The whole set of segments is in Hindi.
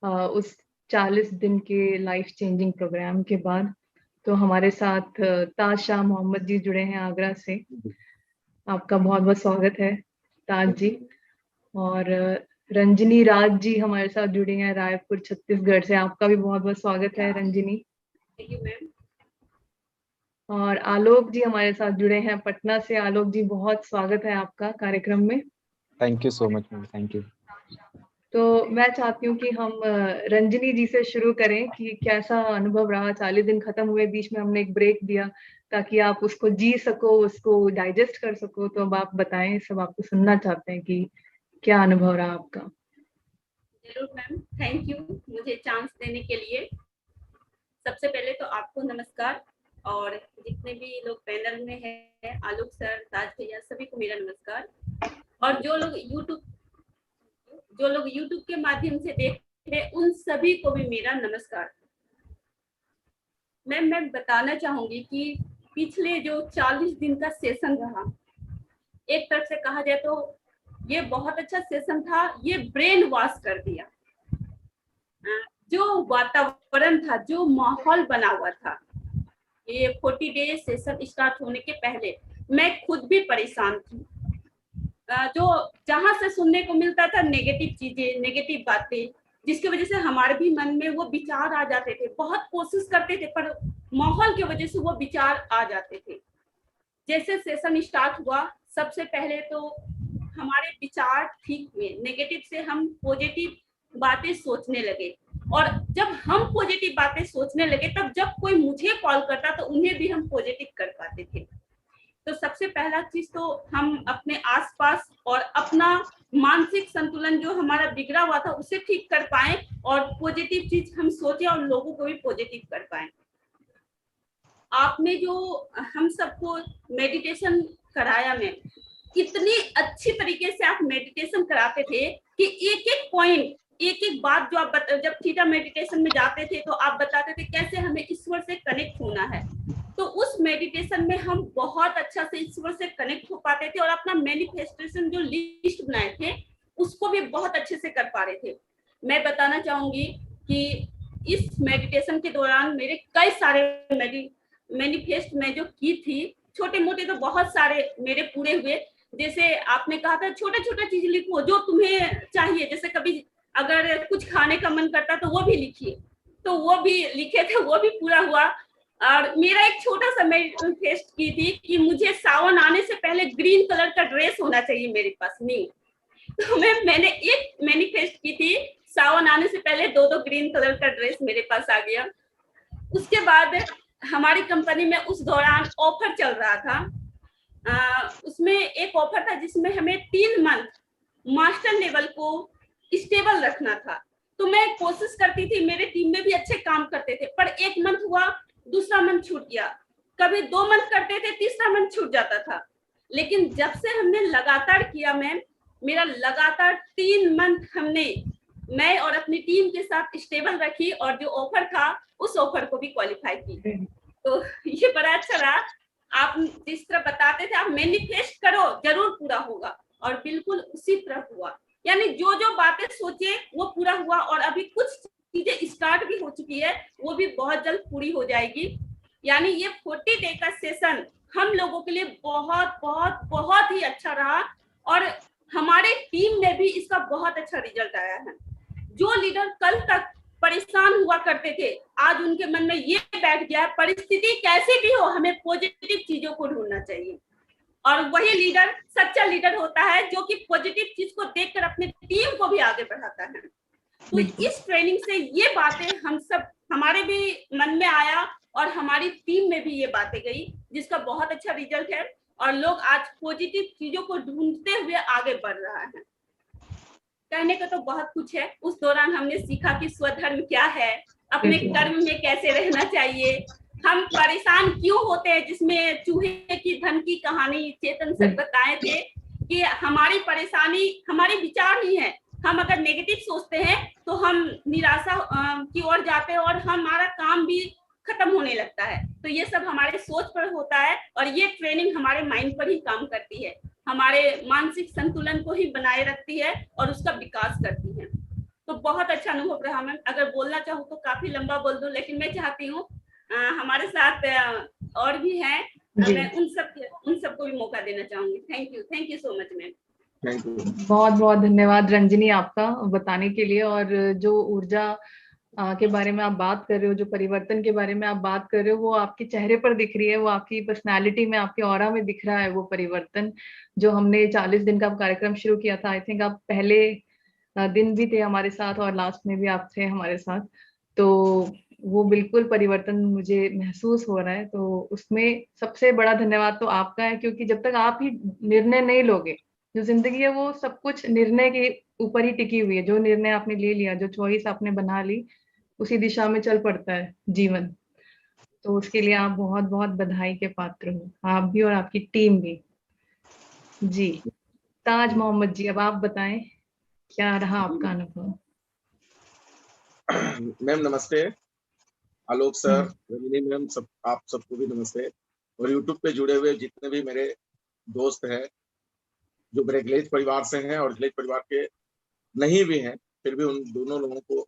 उस 40 दिन के लाइफ चेंजिंग प्रोग्राम के बाद। तो हमारे साथ ताज शाह मोहम्मद जी जुड़े हैं आगरा से। आपका बहुत बहुत स्वागत है ताज जी। और रंजनी राज जी हमारे साथ जुड़ी हैं रायपुर छत्तीसगढ़ से। आपका भी बहुत बहुत स्वागत है रंजनी। Thank you ma'am. और आलोक जी हमारे साथ जुड़े हैं पटना से। आलोक जी बहुत स्वागत है आपका कार्यक्रम में। Thank you so much ma'am, thank you. तो मैं चाहती हूँ कि हम रंजनी जी से शुरू करें कि कैसा अनुभव रहा। 40 दिन खत्म हुए, बीच में हमने एक ब्रेक दिया ताकि आप उसको जी सको, उसको डाइजेस्ट कर सको। तो अब आप बताएं, सब आपको सुनना चाहते हैं कि क्या अनुभव रहा आपका। जरूर मैम, थैंक यू मुझे चांस देने के लिए। सबसे पहले तो आपको नमस्कार, और जितने भी लोग पैनल में हैं, आलोक सर, ताज भैया, सभी को मेरा नमस्कार। और जो लोग यूट्यूब के माध्यम से देख रहे हैं, उन सभी को भी मेरा नमस्कार। मैम, मैं बताना चाहूंगी कि पिछले जो 40 दिन का सेशन रहा, एक तरफ से कहा जाए तो ये बहुत अच्छा सेशन था। ये ब्रेन वॉश कर दिया। जो वातावरण था, जो माहौल बना हुआ था, ये 40 डे सेशन स्टार्ट होने के पहले मैं खुद भी परेशान थी। जो जहां से सुनने को मिलता था नेगेटिव चीजें, नेगेटिव बातें, जिसकी वजह से हमारे भी मन में वो विचार आ जाते थे। बहुत कोशिश करते थे पर माहौल की वजह से वो विचार आ जाते थे। जैसे सेशन स्टार्ट हुआ, सबसे पहले तो हमारे विचार ठीक हुए, नेगेटिव से हम पॉजिटिव बातें सोचने लगे। और जब हम पॉजिटिव बातें सोचने लगे, तब जब कोई मुझे कॉल करता तो उन्हें भी हम पॉजिटिव कर पाते थे। तो सबसे पहला चीज तो हम अपने आसपास और अपना मानसिक संतुलन जो हमारा बिगड़ा हुआ था उसे ठीक कर पाए, और पॉजिटिव चीज हम सोचे और लोगों को भी पॉजिटिव कर पाए। आपने जो हम सबको मेडिटेशन कराया, में इतनी अच्छी तरीके से आप मेडिटेशन कराते थे कि एक एक पॉइंट, एक एक बात जो आप जब थीटा मेडिटेशन में जाते थे तो आप बताते थे कैसे हमें ईश्वर से कनेक्ट होना है। तो उस मेडिटेशन में हम बहुत अच्छा से ईश्वर से कनेक्ट हो पाते थे, और अपना मैनिफेस्टेशन जो लिस्ट बनाए थे उसको भी बहुत अच्छे से कर पा रहे थे। मैं बताना चाहूंगी कि इस मेडिटेशन के दौरान मेरे कई सारे मैनिफेस्ट में जो की थी, छोटे मोटे तो बहुत सारे मेरे पूरे हुए। जैसे आपने कहा था छोटा छोटा चीज लिखो जो तुम्हें चाहिए, जैसे कभी अगर कुछ खाने का मन करता तो वो भी लिखिए, तो वो भी लिखे थे, वो भी पूरा हुआ। और मेरा एक छोटा सा मैनिफेस्ट की थी कि मुझे सावन आने से पहले ग्रीन कलर का ड्रेस होना चाहिए मेरे पास, नहीं। तो मैंने एक मैनिफेस्ट की थी, सावन आने से पहले 2 ग्रीन कलर का ड्रेस मेरे पास आ गया। उसके बाद हमारी कंपनी में उस दौरान ऑफर चल रहा था। उसमें एक ऑफर था जिसमें हमें 3 मंथ मास्टर लेवल को स्टेबल रखना था। तो मैं कोशिश करती थी, मेरे टीम में भी अच्छे काम करते थे, पर 1 मंथ हुआ, दूसरा मंथ छूट गया, कभी 2 मंथ करते थे, तीसरा मंथ छूट जाता था। लेकिन जब से हमने लगातार किया मैम, मेरा लगातार 3 मंथ हमने, मैं और अपनी टीम के साथ स्टेबल रखी, और जो ऑफर था उस ऑफर को भी क्वालिफाई की। तो ये बड़ा अच्छा रहा। आप जिस तरह बताते थे, आप मैनिफेस्ट करो जरूर पूरा होगा, और बिल्कुल उसी तरह हुआ। यानी जो जो बातें सोचे वो पूरा हुआ, और अभी कुछ चीजें स्टार्ट भी हो चुकी है, वो भी बहुत जल्द पूरी हो जाएगी। यानी ये 40 डे का सेशन हम लोगों के लिए बहुत बहुत बहुत ही अच्छा रहा, और हमारे टीम में भी इसका बहुत अच्छा रिजल्ट आया है। जो लीडर कल तक परेशान हुआ करते थे, आज उनके मन में ये बैठ गया, परिस्थिति कैसी भी हो हमें पॉजिटिव चीजों को ढूंढना चाहिए। और वही लीडर सच्चा लीडर होता है जो कि पॉजिटिव चीज को देखकर अपने टीम को भी आगे बढ़ाता है। तो इस ट्रेनिंग से ये बातें हम सब, हमारे भी मन में आया, और हमारी टीम में भी ये बातें गई, जिसका बहुत अच्छा रिजल्ट है, और लोग आज पॉजिटिव चीजों को ढूंढते हुए आगे बढ़ रहा है। कहने का तो बहुत कुछ है। उस दौरान हमने सीखा कि स्वधर्म क्या है, अपने कर्म में कैसे रहना चाहिए, हम परेशान क्यों होते हैं, जिसमें चूहे की धन की कहानी चेतन सर बताए थे कि हमारी परेशानी हमारे विचार ही है। हम अगर नेगेटिव सोचते हैं तो हम निराशा की ओर जाते हैं, और हमारा काम भी खत्म होने लगता है। तो ये सब हमारे सोच पर होता है, और ये ट्रेनिंग हमारे माइंड पर ही काम करती है, हमारे मानसिक संतुलन को ही बनाए रखती है और उसका विकास करती है। तो बहुत अच्छा अनुभव रहा मैम। अगर बोलना चाहूँ तो काफी लंबा बोल दूं, लेकिन मैं चाहती हूँ हमारे साथ और भी हैं, मैं उन सबको भी मौका देना चाहूंगी। Thank you so much ma'am. Thank you. बहुत बहुत धन्यवाद रंजनी आपका बताने के लिए। और जो ऊर्जा के बारे में आप बात कर रहे हो, जो परिवर्तन के बारे में आप बात कर रहे हो, वो आपके चेहरे पर दिख रही है, वो आपकी पर्सनालिटी में, आपके ऑरा में दिख रहा है वो परिवर्तन। जो हमने 40 दिन का कार्यक्रम शुरू किया था, आई थिंक आप पहले दिन भी थे हमारे साथ और लास्ट में भी आप थे हमारे साथ, तो वो बिल्कुल परिवर्तन मुझे महसूस हो रहा है। तो उसमें सबसे बड़ा धन्यवाद तो आपका है, क्योंकि जब तक आप ही निर्णय नहीं लोगे, जो जिंदगी है वो सब कुछ निर्णय के ऊपर ही टिकी हुई है। जो निर्णय आपने ले लिया, जो चॉइस आपने बना ली, उसी दिशा में चल पड़ता है जीवन। तो उसके लिए आप बहुत बहुत बधाई के पात्र हो, आप भी और आपकी टीम भी। जी ताज मोहम्मद जी, अब आप बताएं क्या रहा आपका अनुभव। मैम नमस्ते, आलोक सर, रजनी मैम, सब आप सबको भी नमस्ते। और यूट्यूब पे जुड़े हुए जितने भी मेरे दोस्त हैं, जो मेरे गिलेज परिवार से हैं और गिलेज परिवार के नहीं भी हैं, फिर भी उन दोनों लोगों को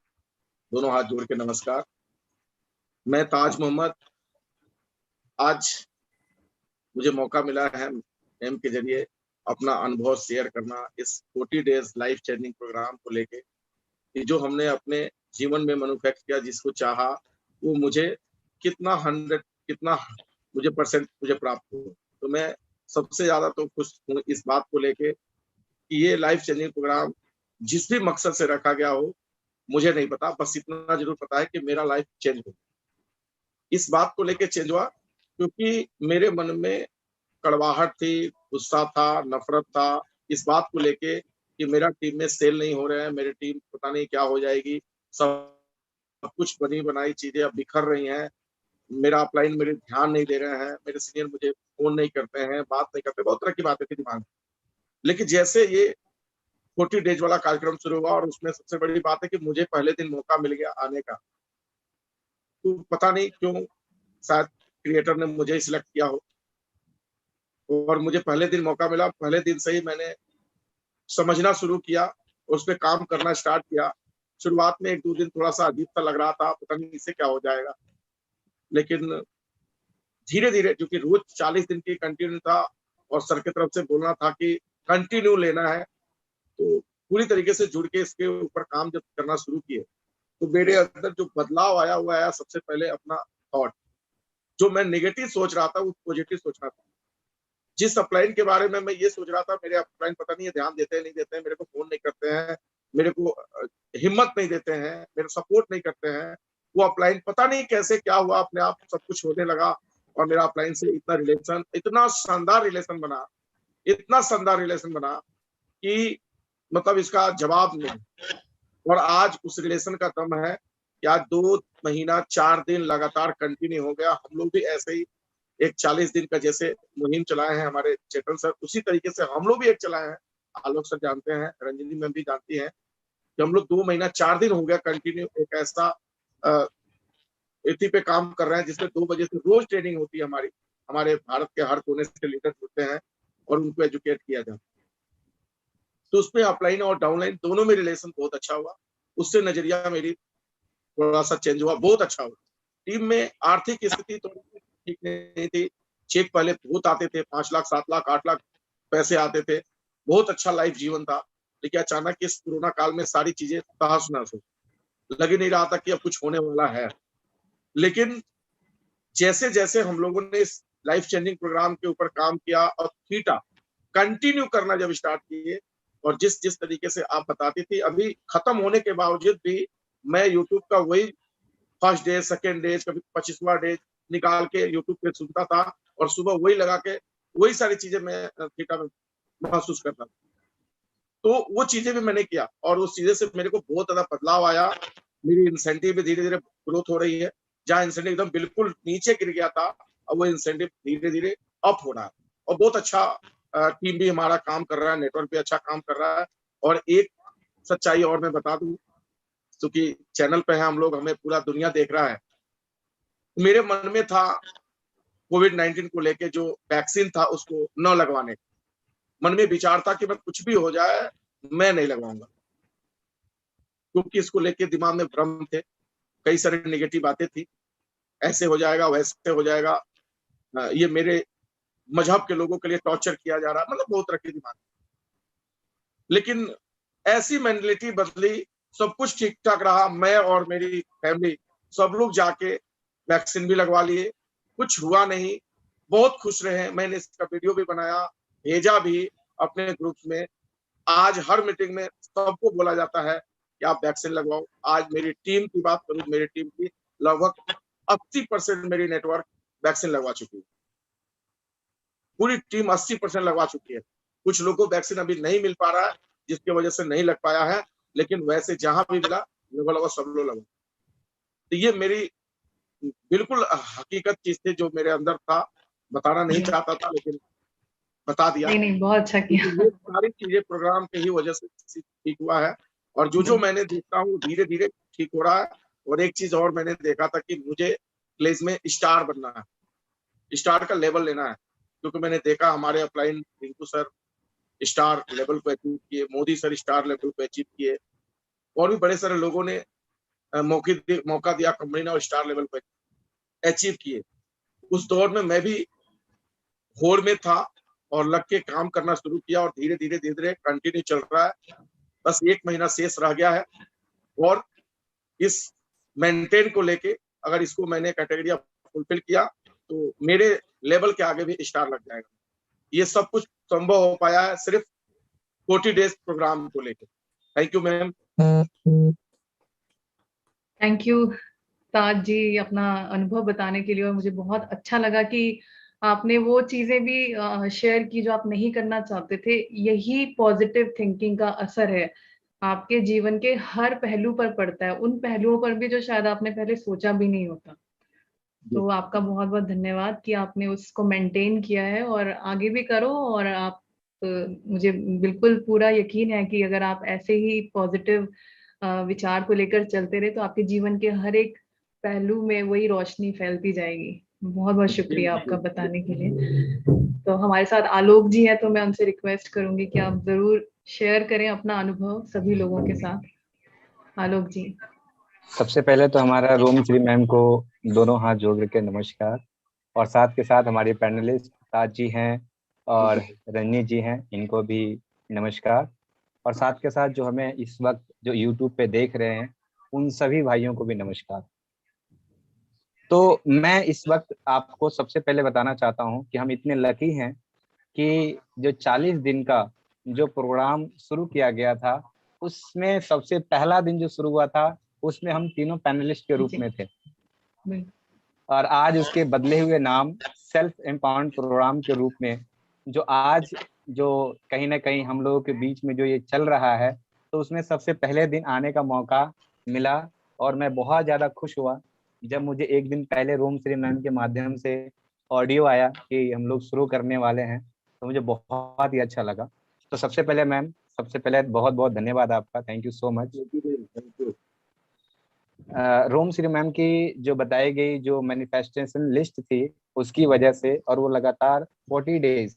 दोनों हाथ जोड़ के नमस्कार। मैं ताज मोहम्मद, आज मुझे मौका मिला है एम के जरिए अपना अनुभव शेयर करना इस 40 डेज लाइफ चेंजिंग प्रोग्राम को लेके, कि जो हमने अपने जीवन में मैन्युफैक्चर किया, जिसको चाहा वो मुझे कितना मुझे परसेंट मुझे प्राप्त हो। तो मैं सबसे ज्यादा तो खुश हूँ इस बात को लेके कि ये लाइफ चेंजिंग प्रोग्राम जिस भी मकसद से रखा गया हो, मुझे नहीं पता, बस इतना जरूर पता है कि मेरा लाइफ चेंज हो। इस बात को लेके चेंज हुआ क्योंकि मेरे मन में कड़वाहट थी, गुस्सा था, नफरत था, इस बात को लेके कि मेरा टीम में सेल नहीं हो रहा है, मेरी टीम पता नहीं क्या हो जाएगी, सब कुछ बनी बनाई चीजें अब बिखर रही हैं, मेरा अपलाइन मेरे ध्यान नहीं दे रहे हैं, मेरे सीनियर मुझे फोन नहीं करते हैं, बात नहीं करते, बहुत तरह की बातें थी दिमाग में। लेकिन जैसे ये 40 डेज वाला कार्यक्रम शुरू हुआ और उसमें सबसे बड़ी बात है कि मुझे पहले दिन मौका मिल गया आने का, तो पता नहीं क्यों, शायद क्रिएटर ने मुझे सिलेक्ट किया हो और मुझे पहले दिन मौका मिला। पहले दिन से ही मैंने समझना शुरू किया, उस पर काम करना स्टार्ट किया। शुरुआत में 1-2 दिन थोड़ा सा अजीब सा लग रहा था, पता नहीं इससे क्या हो जाएगा, लेकिन धीरे धीरे, क्योंकि रोज 40 दिन की कंटिन्यू था और सर की तरफ से बोलना था कि कंटिन्यू लेना है, तो पूरी तरीके से जुड़ के इसके ऊपर काम जब करना शुरू किए तो मेरे अंदर जो बदलाव आया हुआ है, सबसे पहले अपना थॉट, जो मैं नेगेटिव सोच रहा था वो पॉजिटिव सोचना था। जिस अपलाइन के बारे में मैं ये सोच रहा था, मेरे अपलाइन पता नहीं ध्यान देते हैं नहीं देते हैं, मेरे को फोन नहीं करते हैं, मेरे को हिम्मत नहीं देते हैं, मेरे सपोर्ट नहीं करते हैं, वो अपलाइन पता नहीं कैसे क्या हुआ, अपने आप सब कुछ होने लगा और मेरा अपलाइन से इतना शानदार रिलेशन बना, इतना शानदार रिलेशन बना कि मतलब इसका जवाब नहीं। और आज उस रिलेशन का दम है कि आज 2 महीना 4 दिन लगातार कंटिन्यू हो गया। हम लोग भी ऐसे ही एक 40 दिन का जैसे मुहिम चलाए हैं हमारे चेतन सर, उसी तरीके से हम लोग भी एक चलाए हैं। आलोक सर जानते हैं, रंजनी मैम भी जानती हैं कि हम लोग 2 महीना 4 दिन हो गया कंटिन्यू एक ऐसा इति पे काम कर रहे हैं जिसमें 2 बजे से रोज ट्रेनिंग होती है हमारी। हमारे भारत के हर कोने से लीडर जुड़ते हैं और उनको एजुकेट किया जाता है। तो उसमें अपलाइन और डाउनलाइन दोनों में रिलेशन बहुत अच्छा हुआ, उससे नजरिया मेरी थोड़ा सा चेंज हुआ, बहुत अच्छा हुआ। टीम में आर्थिक स्थिति तो ठीक नहीं थी, चेक पहले बहुत आते थे, 5 लाख 7 लाख 8 लाख पैसे आते थे, बहुत अच्छा लाइफ जीवन था। लेकिन अचानक इस कोरोना काल में सारी चीजें तहस नहस हो, लग ही नहीं रहा था कि अब कुछ होने वाला है। लेकिन जैसे जैसे हम लोगों ने इस लाइफ चेंजिंग प्रोग्राम के ऊपर काम किया और थीटा कंटिन्यू करना जब स्टार्ट किए, और जिस जिस तरीके से आप बताती थी, अभी खत्म होने के बावजूद भी मैं यूट्यूब का वही फर्स्ट डे, सेकेंड डे, कभी 25वां डे निकाल के यूट्यूब पे सुनता था और सुबह वही लगा के वही सारी चीजें मैं थीटा में महसूस करता था। तो वो चीजें भी मैंने किया और उस चीजें से मेरे को बहुत ज्यादा बदलाव आया। मेरी इंसेंटिव भी धीरे धीरे ग्रोथ हो रही है, जहाँ इंसेंटिव एकदम बिल्कुल नीचे गिर गया था, अब वो इंसेंटिव धीरे धीरे अप हो रहा है और बहुत अच्छा टीम भी हमारा काम कर रहा है, नेटवर्क भी अच्छा काम कर रहा है। और एक सच्चाई और मैं बता दूं, क्योंकि चैनल पे है हम लोग, हमें पूरा दुनिया देख रहा है, मेरे मन में था कोविड-19 को लेके जो वैक्सीन था उसको न लगवाने, मन में विचार था कि मैं कुछ भी हो जाए मैं नहीं लगवाऊंगा। क्योंकि इसको लेके दिमाग में भ्रम थे, कई सारी नेगेटिव बातें थी, ऐसे हो जाएगा वैसे हो जाएगा, ये मेरे मजहब के लोगों के लिए टॉर्चर किया जा रहा, मतलब बहुत तरह के दिमाग। लेकिन ऐसी मेंटलिटी बदली, सब कुछ ठीक ठाक रहा। मैं और मेरी फैमिली सब लोग जाके वैक्सीन भी लगवा लिए, कुछ हुआ नहीं, बहुत खुश रहे। मैंने इसका वीडियो भी बनाया, भेजा भी अपने ग्रुप्स में। आज हर मीटिंग में सबको बोला जाता है कि आप वैक्सीन लगवाओ। आज मेरी टीम की बात करूं, मेरी टीम की लगभग 80% मेरी नेटवर्क वैक्सीन लगवा चुकी है। पूरी टीम 80% लगवा चुकी है। कुछ लोगों को वैक्सीन अभी नहीं मिल पा रहा है, जिसकी वजह से नहीं लग पाया है, लेकिन वैसे जहां भी मिला लगभग सब लोग लगा। तो ये मेरी बिल्कुल हकीकत चीज थी जो मेरे अंदर था, बताना नहीं चाहता था, लेकिन बता दिया। नहीं नहीं, बहुत अच्छा किया। ये सारी चीजें प्रोग्राम के ही वजह से ठीक हुआ है, और जो मैंने देखता हूँ धीरे धीरे ठीक हो रहा है। और एक चीज और मैंने देखा था कि मुझे प्लेस में स्टार बनना है, स्टार का लेवल लेना है, क्योंकि मैंने देखा हमारे upline Rinku sir star level को अचीव किए, मोदी सर स्टार लेवल को अचीव किए, और भी बड़े सारे लोगों ने मौका दिया कंपनी ने और स्टार लेवल पर अचीव किए। उस दौर में मैं भी होड़ में था और लग के काम करना शुरू किया, और धीरे धीरे धीरे धीरे कंटिन्यू चल रहा है। बस 1 महीना शेष रह गया है, और इस मेंटेन को लेके अगर इसको मैंने कैटेगरी फुलफिल किया तो मेरे लेवल के आगे भी स्टार लग जाएगा। ये सब कुछ संभव हो पाया है सिर्फ 40 डेज प्रोग्राम को लेकर। Thank you ma'am. Thank you Taj ji अपना अनुभव बताने के लिए, और मुझे बहुत अच्छा लगा कि आपने वो चीजें भी शेयर की जो आप नहीं करना चाहते थे। यही पॉजिटिव थिंकिंग का असर है, आपके जीवन के हर पहलू पर पड़ता है, उन पहलुओं पर भी जो शायद आपने पहले सोचा भी नहीं होता। तो आपका बहुत बहुत धन्यवाद कि आपने उसको मेंटेन किया है, और आगे भी करो। और आप मुझे बिल्कुल पूरा यकीन है कि अगर आप ऐसे ही पॉजिटिव विचार को लेकर चलते रहे तो आपके जीवन के हर एक पहलू में वही रोशनी फैलती जाएगी। बहुत बहुत शुक्रिया आपका बताने के लिए। तो हमारे साथ आलोक जी हैं, तो मैं उनसे रिक्वेस्ट करूंगी कि आप जरूर शेयर करें अपना अनुभव सभी लोगों के साथ। आलोक जी। सबसे पहले तो हमारा रोम श्री मैम को दोनों हाथ जोड़ के नमस्कार, और साथ के साथ हमारे पैनलिस्ट ताज जी हैं और रजनी जी हैं, इनको भी नमस्कार। और साथ के साथ जो हमें इस वक्त जो YouTube पे देख रहे हैं उन सभी भाइयों को भी नमस्कार। तो मैं इस वक्त आपको सबसे पहले बताना चाहता हूं कि हम इतने लकी हैं कि जो 40 दिन का जो प्रोग्राम शुरू किया गया था, उसमें सबसे पहला दिन जो शुरू हुआ था उसमें हम तीनों पैनलिस्ट के रूप में थे, और आज उसके बदले हुए नाम सेल्फ एम्पावरमेंट प्रोग्राम के रूप में जो आज जो कहीं ना कहीं हम लोगों के बीच में जो ये चल रहा है, तो उसमें सबसे पहले दिन आने का मौका मिला। और मैं बहुत ज़्यादा खुश हुआ जब मुझे एक दिन पहले रोम श्री मैम के माध्यम से ऑडियो आया कि हम लोग शुरू करने वाले हैं, तो मुझे बहुत ही अच्छा लगा। तो सबसे पहले मैम, सबसे पहले बहुत बहुत धन्यवाद आपका, thank you so much. Rom Shri ma'am की जो बताई गई जो मैनिफेस्टेशन लिस्ट थी उसकी वजह से, और वो लगातार 40 डेज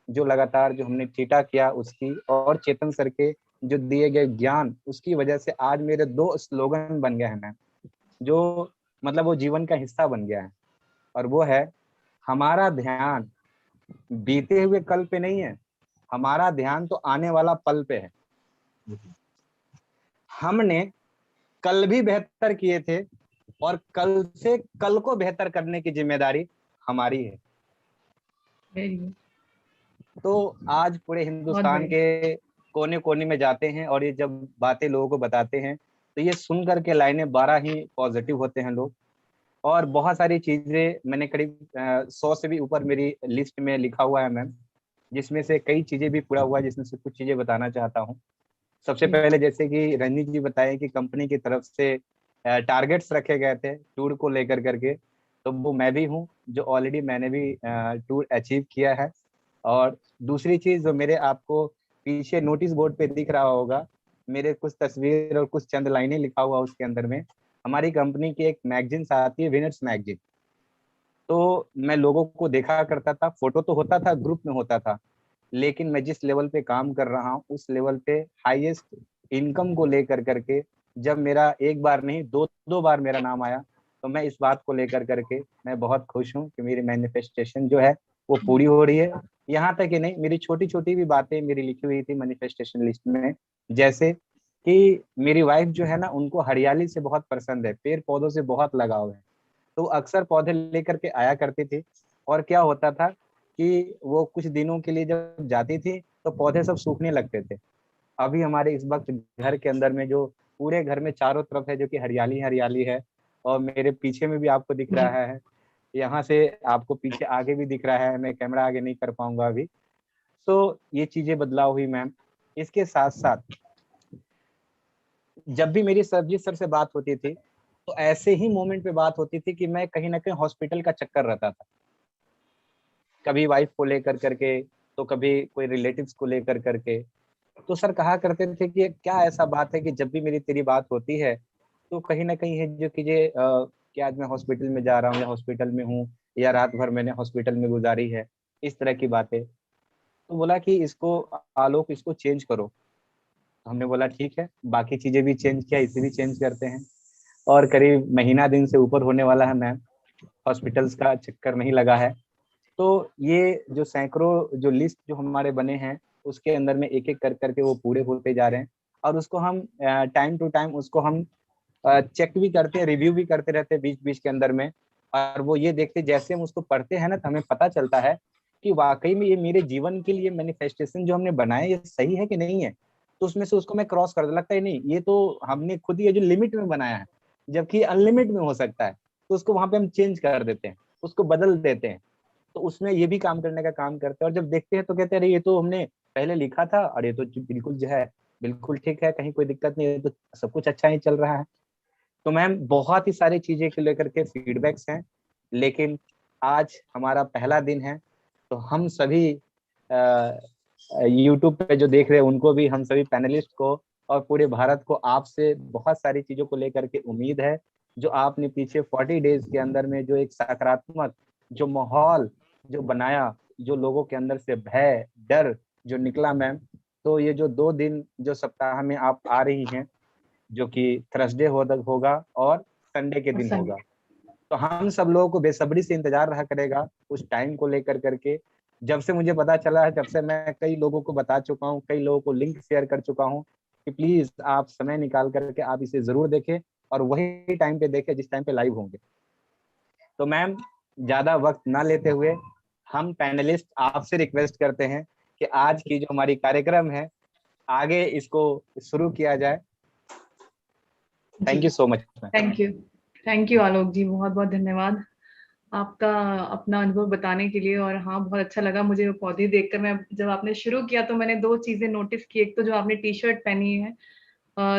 जो लगातार जो हमने थीटा किया उसकी, और चेतन सर के जो दिए गए ज्ञान उसकी वजह से आज मेरे 2 स्लोगन बन गए हैं मैम, जो मतलब वो जीवन का हिस्सा बन गया है। और वो है, हमारा ध्यान बीते हुए कल पे नहीं है, हमारा ध्यान तो आने वाला पल पे है। हमने कल भी बेहतर किए थे, और कल से कल को बेहतर करने की जिम्मेदारी हमारी है। तो आज पूरे हिंदुस्तान के कोने कोने में जाते हैं और ये जब बातें लोगों को बताते हैं तो ये सुन करके लाइनें 12 ही पॉजिटिव होते हैं लोग। और बहुत सारी चीजें मैंने करीब 100 से भी ऊपर मेरी लिस्ट में लिखा हुआ है मैम, जिसमें से कई चीजें भी पूरा हुआ है, जिसमें से कुछ चीजें बताना चाहता हूँ। सबसे पहले जैसे कि रजनी जी बताएं कि कंपनी की तरफ से टारगेट्स रखे गए थे टूर को लेकर करके, तो वो मैं भी हूँ जो ऑलरेडी मैंने भी टूर अचीव किया है। और दूसरी चीज जो मेरे आपको पीछे नोटिस बोर्ड पे दिख रहा होगा, मेरे कुछ तस्वीर और कुछ चंद लाइनें लिखा हुआ उसके अंदर में। हमारी कंपनी की एक मैगजीन आती है, विनर्स मैगजीन, तो मैं लोगों को देखा करता था, फोटो तो होता था, ग्रुप में होता था, लेकिन मैं जिस लेवल पे काम कर रहा हूँ उस लेवल पे हाईएस्ट इनकम को लेकर करके जब मेरा एक बार नहीं दो दो बार मेरा नाम आया, तो मैं इस बात को लेकर करके मैं बहुत खुश हूँ कि मेरी मैनिफेस्टेशन जो है वो पूरी हो रही है। यहाँ तक कि नहीं, मेरी छोटी छोटी भी बातें मेरी लिखी हुई थी मैनिफेस्टेशन लिस्ट में, जैसे कि मेरी वाइफ जो है ना, उनको हरियाली से बहुत पसंद है, पेड़ पौधों से बहुत लगाव है, तो अक्सर पौधे लेकर के आया करती थी। और क्या होता था कि वो कुछ दिनों के लिए जब जाती थी तो पौधे सब सूखने लगते थे। अभी हमारे इस वक्त घर के अंदर में जो पूरे घर में चारों तरफ है जो कि हरियाली हरियाली है, और मेरे पीछे में भी आपको दिख रहा है, यहाँ से आपको पीछे आगे भी दिख रहा है, मैं कैमरा आगे नहीं कर पाऊंगा अभी। तो ये चीजें बदलाव हुई मैम। इसके साथ साथ जब भी मेरी सरजीत सर से बात होती थी, तो ऐसे ही मोमेंट पे बात होती थी कि मैं कहीं ना कहीं हॉस्पिटल का चक्कर रहता था, कभी वाइफ को लेकर करके, तो कभी कोई रिलेटिव्स को लेकर करके। तो सर कहा करते थे कि क्या ऐसा बात है कि जब भी मेरी तेरी बात होती है तो कहीं ना कहीं है जो कि ये कि आज मैं हॉस्पिटल में जा रहा हूँ या हॉस्पिटल में हूँ, या रात भर मैंने हॉस्पिटल में गुजारी है, इस तरह की बातें। तो बोला कि इसको आलोक, इसको चेंज करो। तो हमने बोला ठीक है, बाकी चीजें भी चेंज किया, इसे भी चेंज करते हैं। और करीब महीना दिन से ऊपर होने वाला है मैम, हॉस्पिटल्स का चक्कर नहीं लगा है। तो ये जो सैकड़ों जो लिस्ट जो हमारे बने हैं, उसके अंदर में एक एक कर करके वो पूरे होते जा रहे हैं। और उसको हम टाइम टू टाइम उसको हम चेक भी करते हैं, रिव्यू भी करते रहते हैं बीच बीच के अंदर में। और वो ये देखते, जैसे हम उसको पढ़ते हैं ना, तो हमें पता चलता है कि वाकई में ये मेरे जीवन के लिए मैनिफेस्टेशन जो हमने बनाया ये सही है कि नहीं है। तो उसमें से उसको मैं क्रॉस कर लगता है नहीं, ये तो हमने खुद ही जो लिमिट में बनाया है, जबकि अनलिमिट में हो सकता है, तो उसको वहां पे हम चेंज कर देते हैं, उसको बदल देते हैं। तो उसमें ये भी काम करने का काम करते हैं। और जब देखते हैं तो कहते हैं अरे ये तो हमने पहले लिखा था, और ये तो बिल्कुल जो है बिल्कुल ठीक है, कहीं कोई दिक्कत नहीं है, तो सब कुछ अच्छा ही चल रहा है। तो मैम बहुत ही सारी चीजें को लेकर के फीडबैक्स हैं, लेकिन आज हमारा पहला दिन है, तो हम सभी यूट्यूब पे जो देख रहे हैं उनको भी, हम सभी पैनलिस्ट को और पूरे भारत को आपसे बहुत सारी चीजों को लेकर के उम्मीद है। जो आपने पीछे 40 डेज के अंदर में जो एक सकारात्मक जो माहौल जो बनाया, जो लोगों के अंदर से भय डर जो निकला मैम, तो ये जो 2 दिन जो सप्ताह में आप आ रही हैं, जो कि थर्सडे होगा और संडे के दिन होगा, तो हम सब लोगों को बेसब्री से इंतजार रहा करेगा उस टाइम को लेकर करके। जब से मुझे पता चला है, जब से मैं कई लोगों को बता चुका हूँ, कई लोगों को लिंक शेयर कर चुका हूँ कि प्लीज आप समय निकाल करके आप इसे जरूर देखें, और वही टाइम पे देखें जिस टाइम पे लाइव होंगे। तो मैम ज्यादा वक्त ना लेते हुए हम पैनलिस्ट आपसे रिक्वेस्ट करते हैं कि आज की जो हमारी कार्यक्रम है आगे इसको शुरू किया जाए। Thank you so much. Thank you Alok ji, बहुत बहुत धन्यवाद आपका अपना अनुभव बताने के लिए। और हाँ, बहुत अच्छा लगा मुझे वो पौधे देखकर। मैं जब आपने शुरू किया तो मैंने 2 चीजें नोटिस की, एक तो जो आपने टी शर्ट पहनी है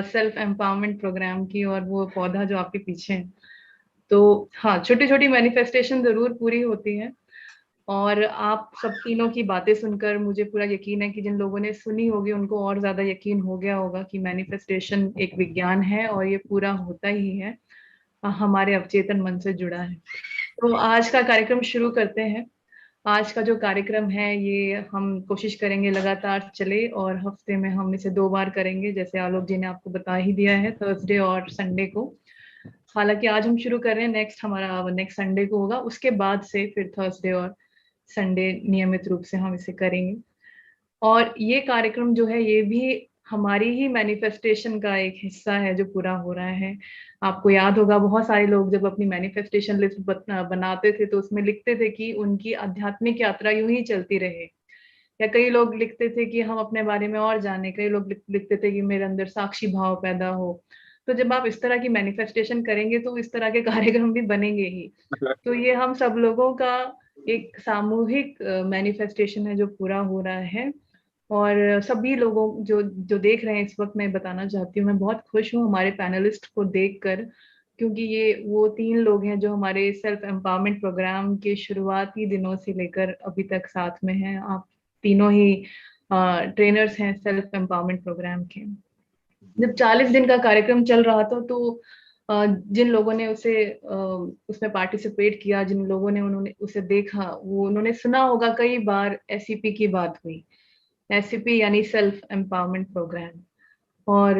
सेल्फ एम्पावरमेंट प्रोग्राम की, और वो पौधा जो आपके पीछे है। तो हाँ, छोटी छोटी मैनिफेस्टेशन जरूर पूरी होती है। और आप सब तीनों की बातें सुनकर मुझे पूरा यकीन है कि जिन लोगों ने सुनी होगी उनको और ज्यादा यकीन हो गया होगा कि मैनिफेस्टेशन एक विज्ञान है और ये पूरा होता ही है, हमारे अवचेतन मन से जुड़ा है। तो आज का कार्यक्रम शुरू करते हैं। आज का जो कार्यक्रम है ये हम कोशिश करेंगे लगातार चले, और हफ्ते में हम इसे 2 बार करेंगे, जैसे आलोक जी ने आपको बता ही दिया है, थर्सडे और संडे को। हालांकि आज हम शुरू कर रहे हैं, नेक्स्ट संडे को होगा, उसके बाद से फिर थर्सडे और संडे नियमित रूप से हम इसे करेंगे। और ये कार्यक्रम जो है ये भी हमारी ही मैनिफेस्टेशन का एक हिस्सा है जो पूरा हो रहा है। आपको याद होगा बहुत सारे लोग जब अपनी मैनिफेस्टेशन लिस्ट बनाते थे तो उसमें लिखते थे कि उनकी आध्यात्मिक यात्रा यूं ही चलती रहे, या कई लोग लिखते थे कि हम अपने बारे में और जाने, कई लोग लिखते थे कि मेरे अंदर साक्षी भाव पैदा हो। तो जब आप इस तरह की मैनिफेस्टेशन करेंगे तो इस तरह के कार्यक्रम भी बनेंगे ही। तो ये हम सब लोगों का एक सामूहिक मैनिफेस्टेशन है जो पूरा हो रहा है। और सभी लोगों जो जो देख रहे हैं इस वक्त, मैं बताना चाहती हूँ मैं बहुत खुश हूँ हमारे पैनलिस्ट को देखकर, क्योंकि ये वो 3 लोग हैं जो हमारे सेल्फ एम्पावरमेंट प्रोग्राम के शुरुआती दिनों से लेकर अभी तक साथ में हैं। आप तीनों ही ट्रेनर्स हैं सेल्फ एम्पावरमेंट प्रोग्राम के। जब 40 दिन का कार्यक्रम चल रहा था तो जिन लोगों ने उसमें पार्टिसिपेट किया, जिन लोगों ने उन्होंने उसे देखा, वो उन्होंने सुना होगा कई बार एसईपी की बात हुई। एसईपी यानी सेल्फ एम्पावरमेंट प्रोग्राम। और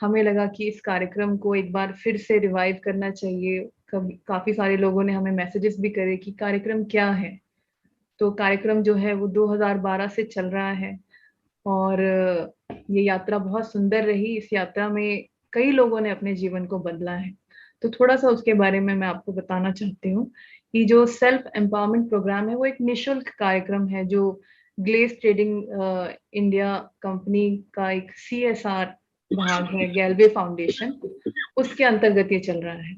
हमें लगा कि इस कार्यक्रम को एक बार फिर से रिवाइव करना चाहिए। काफी सारे लोगों ने हमें मैसेजेस भी करे कि कार्यक्रम क्या है। तो कार्यक्रम जो है वो 2012 से चल रहा है और ये यात्रा बहुत सुंदर रही। इस यात्रा में कई लोगों ने अपने जीवन को बदला है। तो थोड़ा सा उसके बारे में मैं आपको बताना चाहती हूँ कि जो सेल्फ एम्पावरमेंट प्रोग्राम है वो एक निशुल्क कार्यक्रम है जो ग्लेस ट्रेडिंग इंडिया कंपनी का एक CSR भाग है, गैल्वे फाउंडेशन, उसके अंतर्गत ये चल रहा है।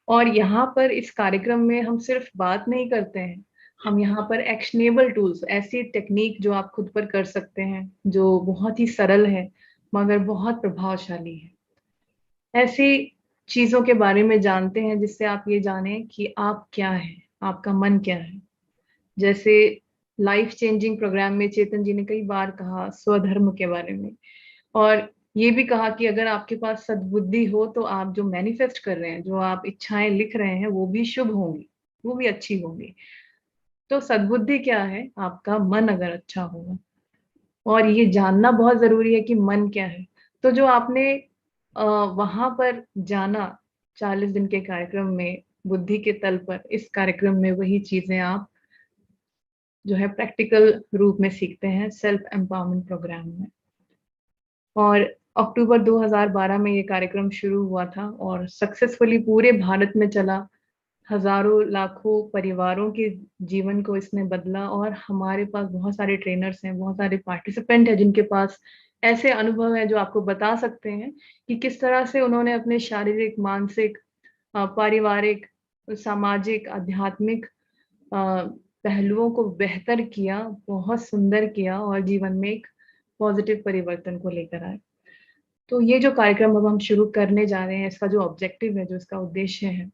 और यहाँ पर इस कार्यक्रम में हम सिर्फ बात नहीं करते हैं, हम यहाँ पर एक्शनेबल टूल्स, ऐसी टेक्निक जो आप खुद पर कर सकते हैं, जो बहुत ही सरल है मगर बहुत प्रभावशाली है, ऐसी चीजों के बारे में जानते हैं जिससे आप ये जाने कि आप क्या है, आपका मन क्या है। जैसे लाइफ चेंजिंग प्रोग्राम में चेतन जी ने कई बार कहा स्वधर्म के बारे में, और ये भी कहा कि अगर आपके पास सद्बुद्धि हो तो आप जो मैनिफेस्ट कर रहे हैं, जो आप इच्छाएं लिख रहे हैं, वो भी शुभ होंगी, वो भी अच्छी होंगी। तो सद्बुद्धि क्या है? आपका मन अगर अच्छा होगा, और ये जानना बहुत जरूरी है कि मन क्या है। तो जो आपने वहां पर जाना 40 दिन के कार्यक्रम में, बुद्धि के तल पर, इस कार्यक्रम में वही चीजें आप जो है प्रैक्टिकल रूप में सीखते हैं सेल्फ एम्पावरमेंट प्रोग्राम में। और अक्टूबर 2012 में ये कार्यक्रम शुरू हुआ था और सक्सेसफुली पूरे भारत में चला। हजारों लाखों परिवारों के जीवन को इसने बदला, और हमारे पास बहुत सारे ट्रेनर्स हैं, बहुत सारे पार्टिसिपेंट हैं जिनके पास ऐसे अनुभव है जो आपको बता सकते हैं कि किस तरह से उन्होंने अपने शारीरिक, मानसिक, पारिवारिक, सामाजिक, आध्यात्मिक पहलुओं को बेहतर किया, बहुत सुंदर किया, और जीवन में एक पॉजिटिव परिवर्तन को लेकर आए। तो ये जो कार्यक्रम अब हम शुरू करने जा रहे हैं, इसका जो ऑब्जेक्टिव है, जो इसका उद्देश्य है,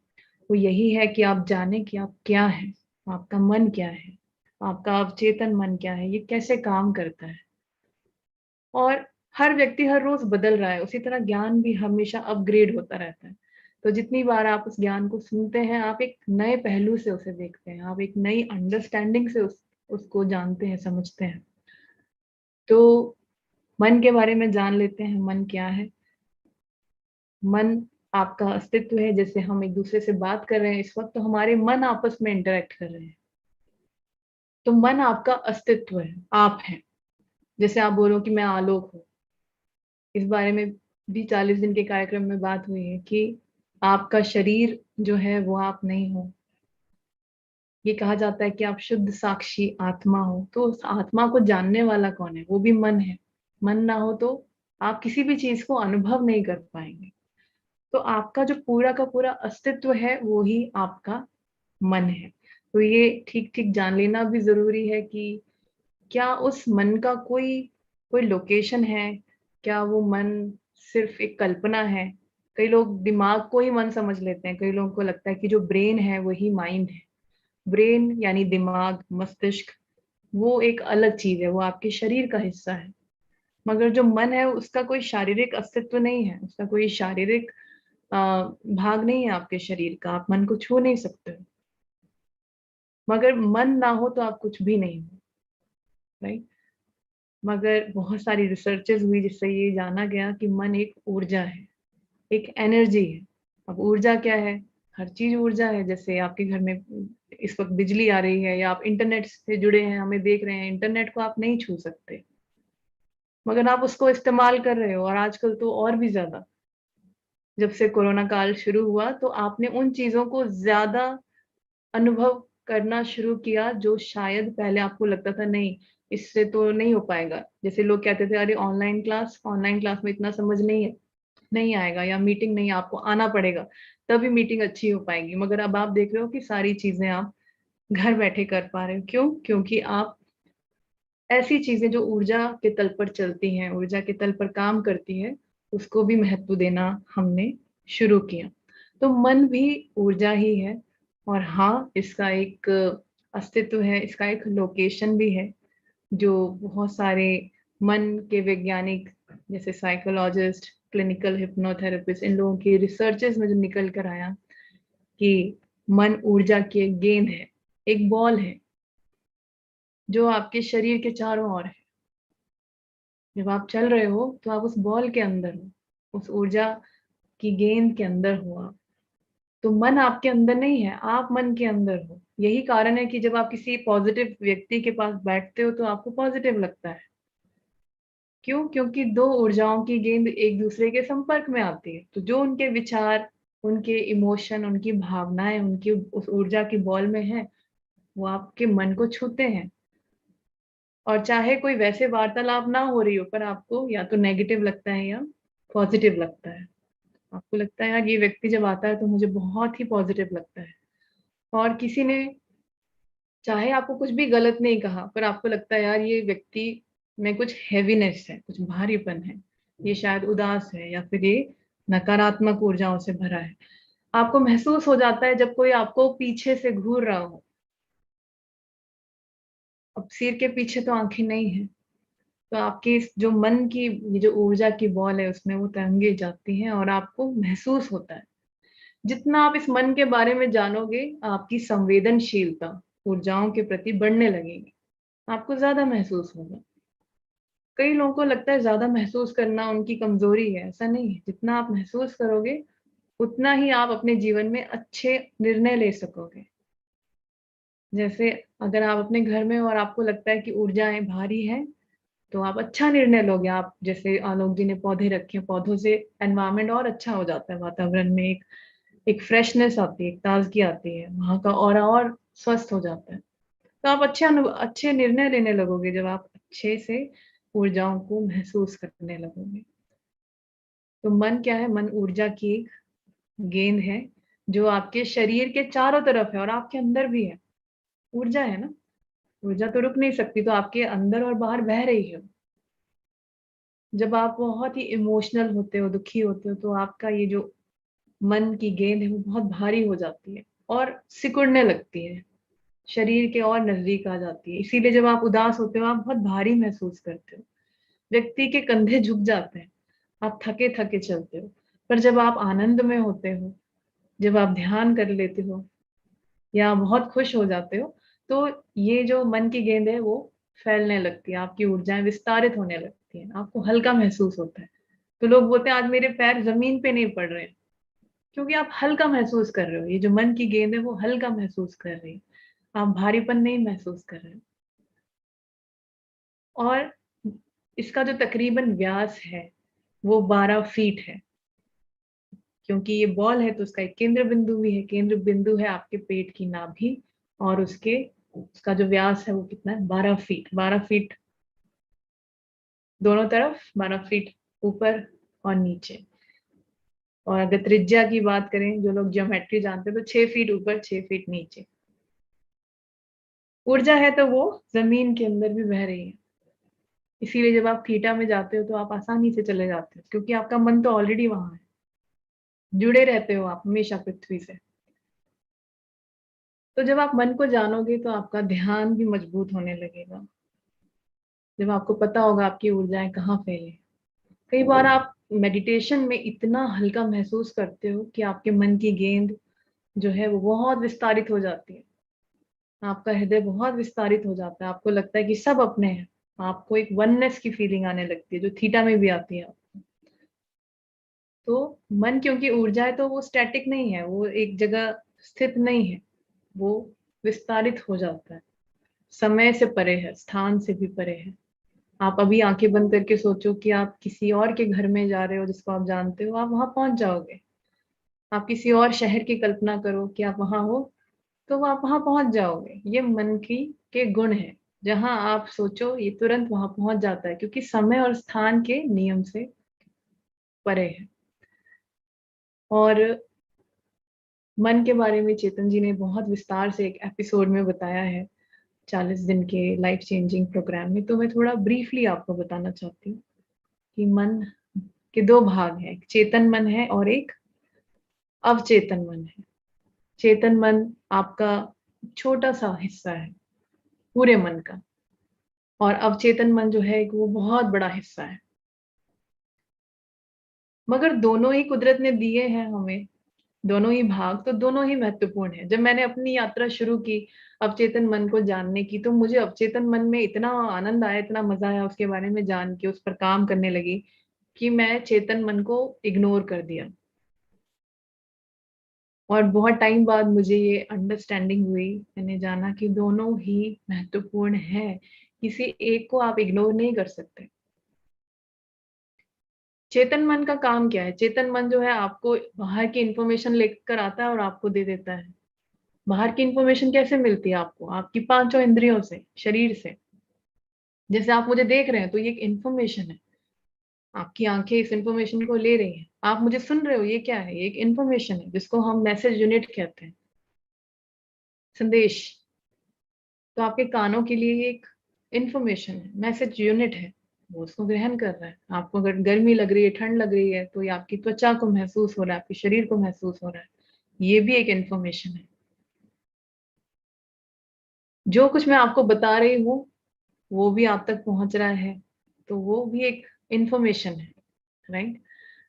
वो यही है कि आप जाने कि आप क्या है, आपका मन क्या है, आपका अवचेतन मन क्या है, ये कैसे काम करता है। और हर व्यक्ति हर रोज बदल रहा है, उसी तरह ज्ञान भी हमेशा अपग्रेड होता रहता है। तो जितनी बार आप उस ज्ञान को सुनते हैं, आप एक नए पहलू से उसे देखते हैं, आप एक नई अंडरस्टैंडिंग से उसको जानते हैं, समझते हैं। तो मन के बारे में जान लेते हैं, मन क्या है। मन आपका अस्तित्व है। जैसे हम एक दूसरे से बात कर रहे हैं इस वक्त, तो हमारे मन आपस में इंटरेक्ट कर रहे हैं। तो मन आपका अस्तित्व है, आप हैं। जैसे आप बोलो कि मैं आलोक हूँ, इस बारे में भी 40 दिन के कार्यक्रम में बात हुई है कि आपका शरीर जो है वो आप नहीं हो। ये कहा जाता है कि आप शुद्ध साक्षी आत्मा हो। तो उस आत्मा को जानने वाला कौन है? वो भी मन है। मन ना हो तो आप किसी भी चीज को अनुभव नहीं कर पाएंगे। तो आपका जो पूरा का पूरा अस्तित्व है वो ही आपका मन है। तो ये ठीक ठीक जान लेना भी जरूरी है कि क्या उस मन का कोई कोई लोकेशन है? क्या वो मन सिर्फ एक कल्पना है? कई लोग दिमाग को ही मन समझ लेते हैं। कई लोगों को लगता है कि जो ब्रेन है वही माइंड है। ब्रेन यानी दिमाग, मस्तिष्क, वो एक अलग चीज है, वो आपके शरीर का हिस्सा है। मगर जो मन है उसका कोई शारीरिक अस्तित्व नहीं है, उसका कोई शारीरिक भाग नहीं है आपके शरीर का। आप मन को छू नहीं सकते। मगर मन ना हो तो आप कुछ भी नहीं हो, राइट। मगर बहुत सारी रिसर्चेस हुई जिससे ये जाना गया कि मन एक ऊर्जा है, एक एनर्जी है। अब ऊर्जा क्या है? हर चीज ऊर्जा है। जैसे आपके घर में इस वक्त बिजली आ रही है, या आप इंटरनेट से जुड़े हैं, हमें देख रहे हैं, इंटरनेट को आप नहीं छू सकते, मगर आप उसको इस्तेमाल कर रहे हो। और आजकल तो और भी ज्यादा, जब से कोरोना काल शुरू हुआ तो आपने उन चीजों को ज्यादा अनुभव करना शुरू किया जो शायद पहले आपको लगता था नहीं, इससे तो नहीं हो पाएगा। जैसे लोग कहते थे अरे ऑनलाइन क्लास में इतना समझ नहीं आएगा, या मीटिंग नहीं, आपको आना पड़ेगा तभी मीटिंग अच्छी हो पाएगी। मगर अब आप देख रहे हो कि सारी चीजें आप घर बैठे कर पा रहे हो। क्यों? क्योंकि आप ऐसी चीजें जो ऊर्जा के तल पर चलती हैं, ऊर्जा के तल पर काम करती है, उसको भी महत्व देना हमने शुरू किया। तो मन भी ऊर्जा ही है। और हाँ, इसका एक अस्तित्व है, इसका एक लोकेशन भी है, जो बहुत सारे मन के वैज्ञानिक, जैसे साइकोलॉजिस्ट, क्लिनिकल हिप्नोथेरेपिस्ट, इन लोगों की रिसर्चेस में जो निकल कर आया कि मन ऊर्जा की एक गेंद है, एक बॉल है जो आपके शरीर के चारों ओर है। जब आप चल रहे हो तो आप उस बॉल के अंदर हो। उस ऊर्जा की गेंद के अंदर हो आप। तो मन आपके अंदर नहीं है, आप मन के अंदर हो। यही कारण है कि जब आप किसी पॉजिटिव व्यक्ति के पास बैठते हो तो आपको पॉजिटिव लगता है। क्यों? क्योंकि दो ऊर्जाओं की गेंद एक दूसरे के संपर्क में आती है, तो जो उनके विचार, उनके इमोशन, उनकी भावनाएं, उनकी उस ऊर्जा की बॉल में है, वो आपके मन को छूते हैं। और चाहे कोई वैसे वार्तालाप ना हो रही हो, पर आपको या तो नेगेटिव लगता है या पॉजिटिव लगता है। आपको लगता है यार ये व्यक्ति जब आता है तो मुझे बहुत ही पॉजिटिव लगता है। और किसी ने चाहे आपको कुछ भी गलत नहीं कहा, पर आपको लगता है यार ये व्यक्ति में कुछ हैवीनेस है, कुछ भारीपन है, ये शायद उदास है या फिर ये नकारात्मक ऊर्जाओं से भरा है। आपको महसूस हो जाता है जब कोई आपको पीछे से घूर रहा हो। अब सिर के पीछे तो आंखें नहीं है, तो आपकी इस जो मन की ये जो ऊर्जा की बॉल है उसमें वो तरंगे जाती हैं और आपको महसूस होता है। जितना आप इस मन के बारे में जानोगे, आपकी संवेदनशीलता ऊर्जाओं के प्रति बढ़ने लगेगी, आपको ज्यादा महसूस होगा। कई लोगों को लगता है ज्यादा महसूस करना उनकी कमजोरी है, ऐसा नहीं है। जितना आप महसूस करोगे उतना ही आप अपने जीवन में अच्छे निर्णय ले सकोगे। जैसे अगर आप अपने घर में हो और आपको लगता है कि ऊर्जाएं भारी हैं, तो आप अच्छा निर्णय लोगे। आप जैसे आलोक जी ने पौधे रखे हैं, पौधों से एनवायरनमेंट और अच्छा हो जाता है, वातावरण में एक फ्रेशनेस आती है, एक ताजगी आती है, वहां का ऑरा और स्वस्थ हो जाता है। तो आप अच्छे निर्णय लेने लगोगे जब आप अच्छे से ऊर्जाओं को महसूस करने लगोगे। तो मन क्या है? मन ऊर्जा की एक गेंद है जो आपके शरीर के चारों तरफ है और आपके अंदर भी है। ऊर्जा है ना, ऊर्जा तो रुक नहीं सकती, तो आपके अंदर और बाहर बह रही है। जब आप बहुत ही इमोशनल होते हो, दुखी होते हो, तो आपका ये जो मन की गेंद है वो बहुत भारी हो जाती है और सिकुड़ने लगती है, शरीर के और नजदीक आ जाती है। इसीलिए जब आप उदास होते हो आप बहुत भारी महसूस करते हो, व्यक्ति के कंधे झुक जाते हैं, आप थके थके चलते हो। पर जब आप आनंद में होते हो, जब आप ध्यान कर लेते हो या बहुत खुश हो जाते हो, तो ये जो मन की गेंद है वो फैलने लगती है, आपकी ऊर्जाएं विस्तारित होने लगती हैं, आपको हल्का महसूस होता है। तो लोग बोलते हैं आज मेरे पैर जमीन पे नहीं पड़ रहे हैं, क्योंकि आप हल्का महसूस कर रहे हो। ये जो मन की गेंद है वो हल्का महसूस कर रही है, आप भारीपन नहीं महसूस कर रहे हो। और इसका जो तकरीबन व्यास है वो 12 फीट है। क्योंकि ये बॉल है तो उसका एक केंद्र बिंदु भी है। केंद्र बिंदु है आपके पेट की नाभि, और उसका जो व्यास है वो कितना है? 12 फीट। 12 फीट दोनों तरफ, 12 फीट ऊपर और नीचे। और अगर त्रिज्या की बात करें, जो लोग ज्योमेट्री जानते हैं, तो 6 फीट ऊपर, 6 फीट नीचे। ऊर्जा है तो वो जमीन के अंदर भी बह रही है। इसीलिए जब आप थीटा में जाते हो तो आप आसानी से चले जाते हो, क्योंकि आपका मन तो ऑलरेडी वहां है, जुड़े रहते हो आप हमेशा पृथ्वी से। तो जब आप मन को जानोगे तो आपका ध्यान भी मजबूत होने लगेगा, जब आपको पता होगा आपकी ऊर्जाएं कहाँ फैले। कई बार आप मेडिटेशन में इतना हल्का महसूस करते हो कि आपके मन की गेंद जो है वो बहुत विस्तारित हो जाती है, आपका हृदय बहुत विस्तारित हो जाता है, आपको लगता है कि सब अपने हैं, आपको एक वननेस की फीलिंग आने लगती है जो थीटा में भी आती है। तो मन क्योंकि ऊर्जा है तो वो स्टैटिक नहीं है, वो एक जगह स्थित नहीं है, वो विस्तारित हो जाता है, समय से परे है, स्थान से भी परे है। आप अभी आंखें बंद करके सोचो कि आप किसी और के घर में जा रहे हो जिसको आप जानते हो, आप वहां पहुंच जाओगे। आप किसी और शहर की कल्पना करो कि आप वहां हो, तो आप वहां पहुंच जाओगे। ये मन की के गुण है, जहां आप सोचो ये तुरंत वहां पहुंच जाता है, क्योंकि समय और स्थान के नियम से परे है। और मन के बारे में चेतन जी ने बहुत विस्तार से एक एपिसोड में बताया है, 40 दिन के लाइफ चेंजिंग प्रोग्राम में। तो मैं थोड़ा ब्रीफली आपको बताना चाहती हूँ कि मन के दो भाग हैं, एक चेतन मन है और एक अवचेतन मन है। चेतन मन आपका छोटा सा हिस्सा है पूरे मन का, और अवचेतन मन जो है वो बहुत बड़ा हिस्सा है। मगर दोनों ही कुदरत ने दिए हैं हमें, दोनों ही भाग, तो दोनों ही महत्वपूर्ण है। जब मैंने अपनी यात्रा शुरू की अवचेतन मन को जानने की, तो मुझे अवचेतन मन में इतना आनंद आया, इतना मजा आया उसके बारे में जान के, उस पर काम करने लगी कि मैं चेतन मन को इग्नोर कर दिया। और बहुत टाइम बाद मुझे ये अंडरस्टैंडिंग हुई, मैंने जाना कि दोनों ही महत्वपूर्ण है, किसी एक को आप इग्नोर नहीं कर सकते। चेतन मन का काम क्या है? चेतन मन जो है आपको बाहर की इंफॉर्मेशन लेकर आता है और आपको दे देता है। बाहर की इंफॉर्मेशन कैसे मिलती है आपको? आपकी पांचों इंद्रियों से, शरीर से। जैसे आप मुझे देख रहे हैं तो ये एक इंफॉर्मेशन है, आपकी आंखें इस इंफॉर्मेशन को ले रही हैं। आप मुझे सुन रहे हो, ये क्या है? ये एक इंफॉर्मेशन है जिसको हम मैसेज यूनिट कहते हैं, संदेश। तो आपके कानों के लिए ये एक इंफॉर्मेशन है, मैसेज यूनिट है, वो उसको ग्रहण कर रहा है। आपको अगर गर्मी लग रही है, ठंड लग रही है, तो ये आपकी त्वचा को महसूस हो रहा है, आपके शरीर को महसूस हो रहा है, ये भी एक इंफॉर्मेशन है। जो कुछ मैं आपको बता रही हूँ वो भी आप तक पहुंच रहा है, तो वो भी एक इंफॉर्मेशन है, राइट?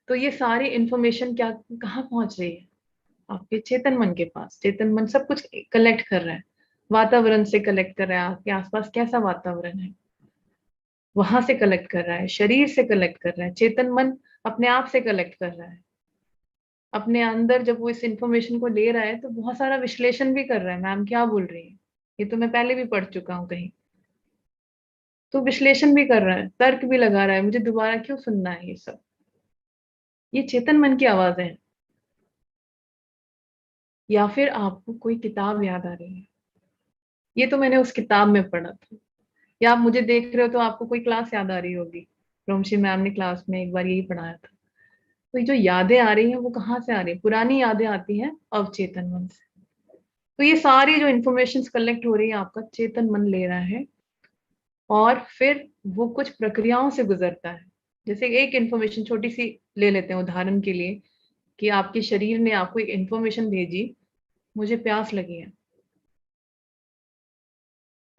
तो ये सारी इंफॉर्मेशन क्या कहाँ पहुंच रही है? आपके चेतन मन के पास। चेतन मन सब कुछ कलेक्ट कर रहा है, वातावरण से कलेक्ट कर रहा है, आपके आसपास कैसा वातावरण है वहां से कलेक्ट कर रहा है, शरीर से कलेक्ट कर रहा है। चेतन मन अपने आप से कलेक्ट कर रहा है अपने अंदर। जब वो इस इंफॉर्मेशन को ले रहा है तो बहुत सारा विश्लेषण भी कर रहा है, मैम क्या बोल रही है, ये तो मैं पहले भी पढ़ चुका हूँ कहीं। तो विश्लेषण भी कर रहा है, तर्क भी लगा रहा है, मुझे दोबारा क्यों सुनना है ये सब। ये चेतन मन की आवाजें हैं। या फिर आपको कोई किताब याद आ रही है, ये तो मैंने उस किताब में पढ़ा था। या आप मुझे देख रहे हो तो आपको कोई क्लास याद आ रही होगी, रोमशी मैम ने क्लास में एक बार यही पढ़ाया था। तो ये जो यादें आ रही हैं वो कहाँ से आ रही है? पुरानी यादें आती हैं अवचेतन मन से। तो ये सारी जो इन्फॉर्मेशन कलेक्ट हो रही है आपका चेतन मन ले रहा है, और फिर वो कुछ प्रक्रियाओं से गुजरता है। जैसे एक इन्फॉर्मेशन छोटी सी ले लेते हैं उदाहरण के लिए, कि आपके शरीर ने आपको एक इन्फॉर्मेशन भेजी, मुझे प्यास लगी है।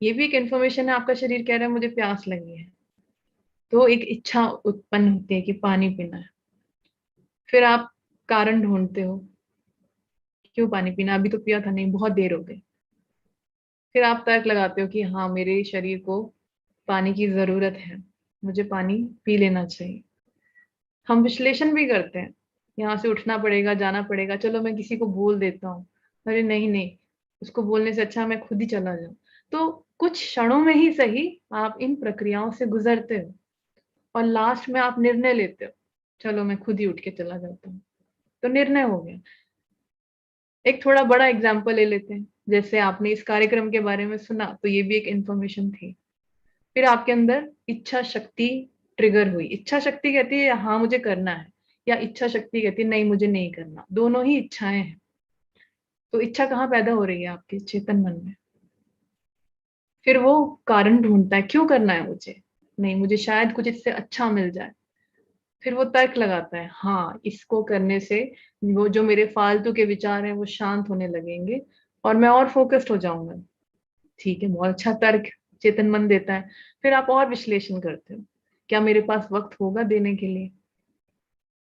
ये भी एक इन्फॉर्मेशन है, आपका शरीर कह रहा है मुझे प्यास लगी है। तो एक इच्छा उत्पन्न होती है कि पानी पीना है। फिर आप कारण ढूंढते हो, क्यों पानी पीना, अभी तो पिया था, नहीं बहुत देर हो गई। फिर आप तर्क लगाते हो कि हाँ मेरे शरीर को पानी की जरूरत है, मुझे पानी पी लेना चाहिए। हम विश्लेषण भी करते हैं, यहाँ से उठना पड़ेगा, जाना पड़ेगा, चलो मैं किसी को बोल देता हूँ, अरे नहीं नहीं, उसको बोलने से अच्छा मैं खुद ही चला जाऊं। तो कुछ क्षणों में ही सही आप इन प्रक्रियाओं से गुजरते हो, और लास्ट में आप निर्णय लेते हो, चलो मैं खुद ही उठ के चला जाता हूँ। तो निर्णय हो गया। एक थोड़ा बड़ा एग्जाम्पल ले लेते हैं, जैसे आपने इस कार्यक्रम के बारे में सुना, तो ये भी एक इंफॉर्मेशन थी। फिर आपके अंदर इच्छा शक्ति ट्रिगर हुई। इच्छा शक्ति कहती है हाँ मुझे करना है, या इच्छा शक्ति कहती है नहीं मुझे नहीं करना। दोनों ही इच्छाएं हैं। तो इच्छा कहाँ पैदा हो रही है? आपके चेतन मन में। फिर वो कारण ढूंढता है, क्यों करना है मुझे, नहीं मुझे शायद कुछ इससे अच्छा मिल जाए। फिर वो तर्क लगाता है, हाँ इसको करने से वो जो मेरे फालतू के विचार हैं वो शांत होने लगेंगे और मैं और फोकस्ड हो जाऊंगा। ठीक है, बहुत अच्छा तर्क चेतन मन देता है। फिर आप और विश्लेषण करते हो, क्या मेरे पास वक्त होगा देने के लिए?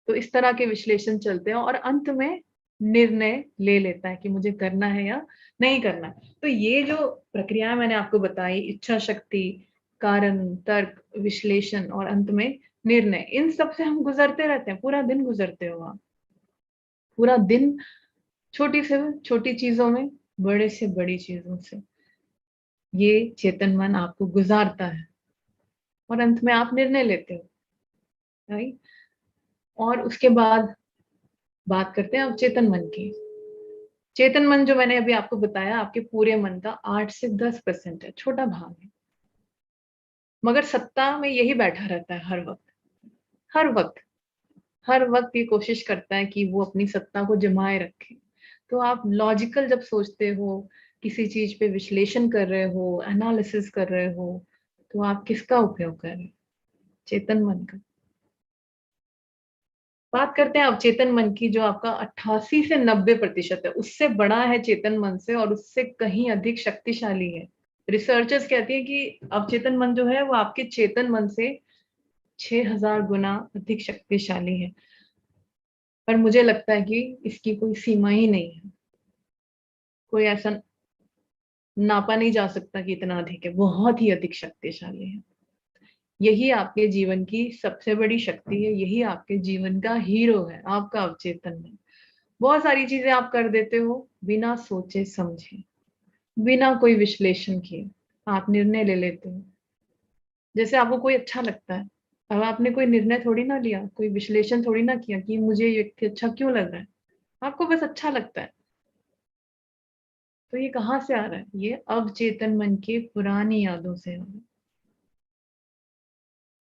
तो इस तरह के विश्लेषण चलते हैं और अंत में निर्णय ले लेता है कि मुझे करना है या नहीं करना है। तो ये जो प्रक्रिया मैंने आपको बताई, इच्छा शक्ति, कारण, तर्क, विश्लेषण और अंत में निर्णय, इन सब से हम गुजरते रहते हैं। पूरा दिन गुजरते हो आप, पूरा दिन छोटी से छोटी चीजों में, बड़े से बड़ी चीजों से ये चेतन मन आपको गुजारता है, और अंत में आप निर्णय लेते हो, राइट? और उसके बाद बात करते हैं अब चेतन मन की। चेतन मन जो मैंने अभी आपको बताया, आपके पूरे मन का 8 से 10% है, छोटा भाग है। मगर सत्ता में यही बैठा रहता है हर वक्त, हर वक्त, हर वक्त ये कोशिश करता है कि वो अपनी सत्ता को जमाए रखे। तो आप लॉजिकल जब सोचते हो, किसी चीज पे विश्लेषण कर रहे हो, एनालिसिस कर रहे हो, तो आप किसका उपयोग कर रहे हो? चेतन मन का। बात करते हैं अब चेतन मन की, जो आपका 88 से 90% है, उससे बड़ा है चेतन मन से और उससे कहीं अधिक शक्तिशाली है। रिसर्चर्स कहती हैं कि अवचेतन मन जो है वो आपके चेतन मन से 6000 गुना अधिक शक्तिशाली है। पर मुझे लगता है कि इसकी कोई सीमा ही नहीं है, कोई ऐसा नापा नहीं जा सकता कि इतना अधिक है, बहुत ही अधिक शक्तिशाली है। यही आपके जीवन की सबसे बड़ी शक्ति है, यही आपके जीवन का हीरो है, आपका अवचेतन मन। बहुत सारी चीजें आप कर देते हो बिना सोचे समझे, बिना कोई विश्लेषण किए आप निर्णय ले लेते हो। जैसे आपको कोई अच्छा लगता है, अब आपने कोई निर्णय थोड़ी ना लिया, कोई विश्लेषण थोड़ी ना किया कि मुझे ये व्यक्ति अच्छा क्यों लग रहा है, आपको बस अच्छा लगता है। तो ये कहाँ से आ रहा है? ये अवचेतन मन के पुरानी यादों से आ रहा है।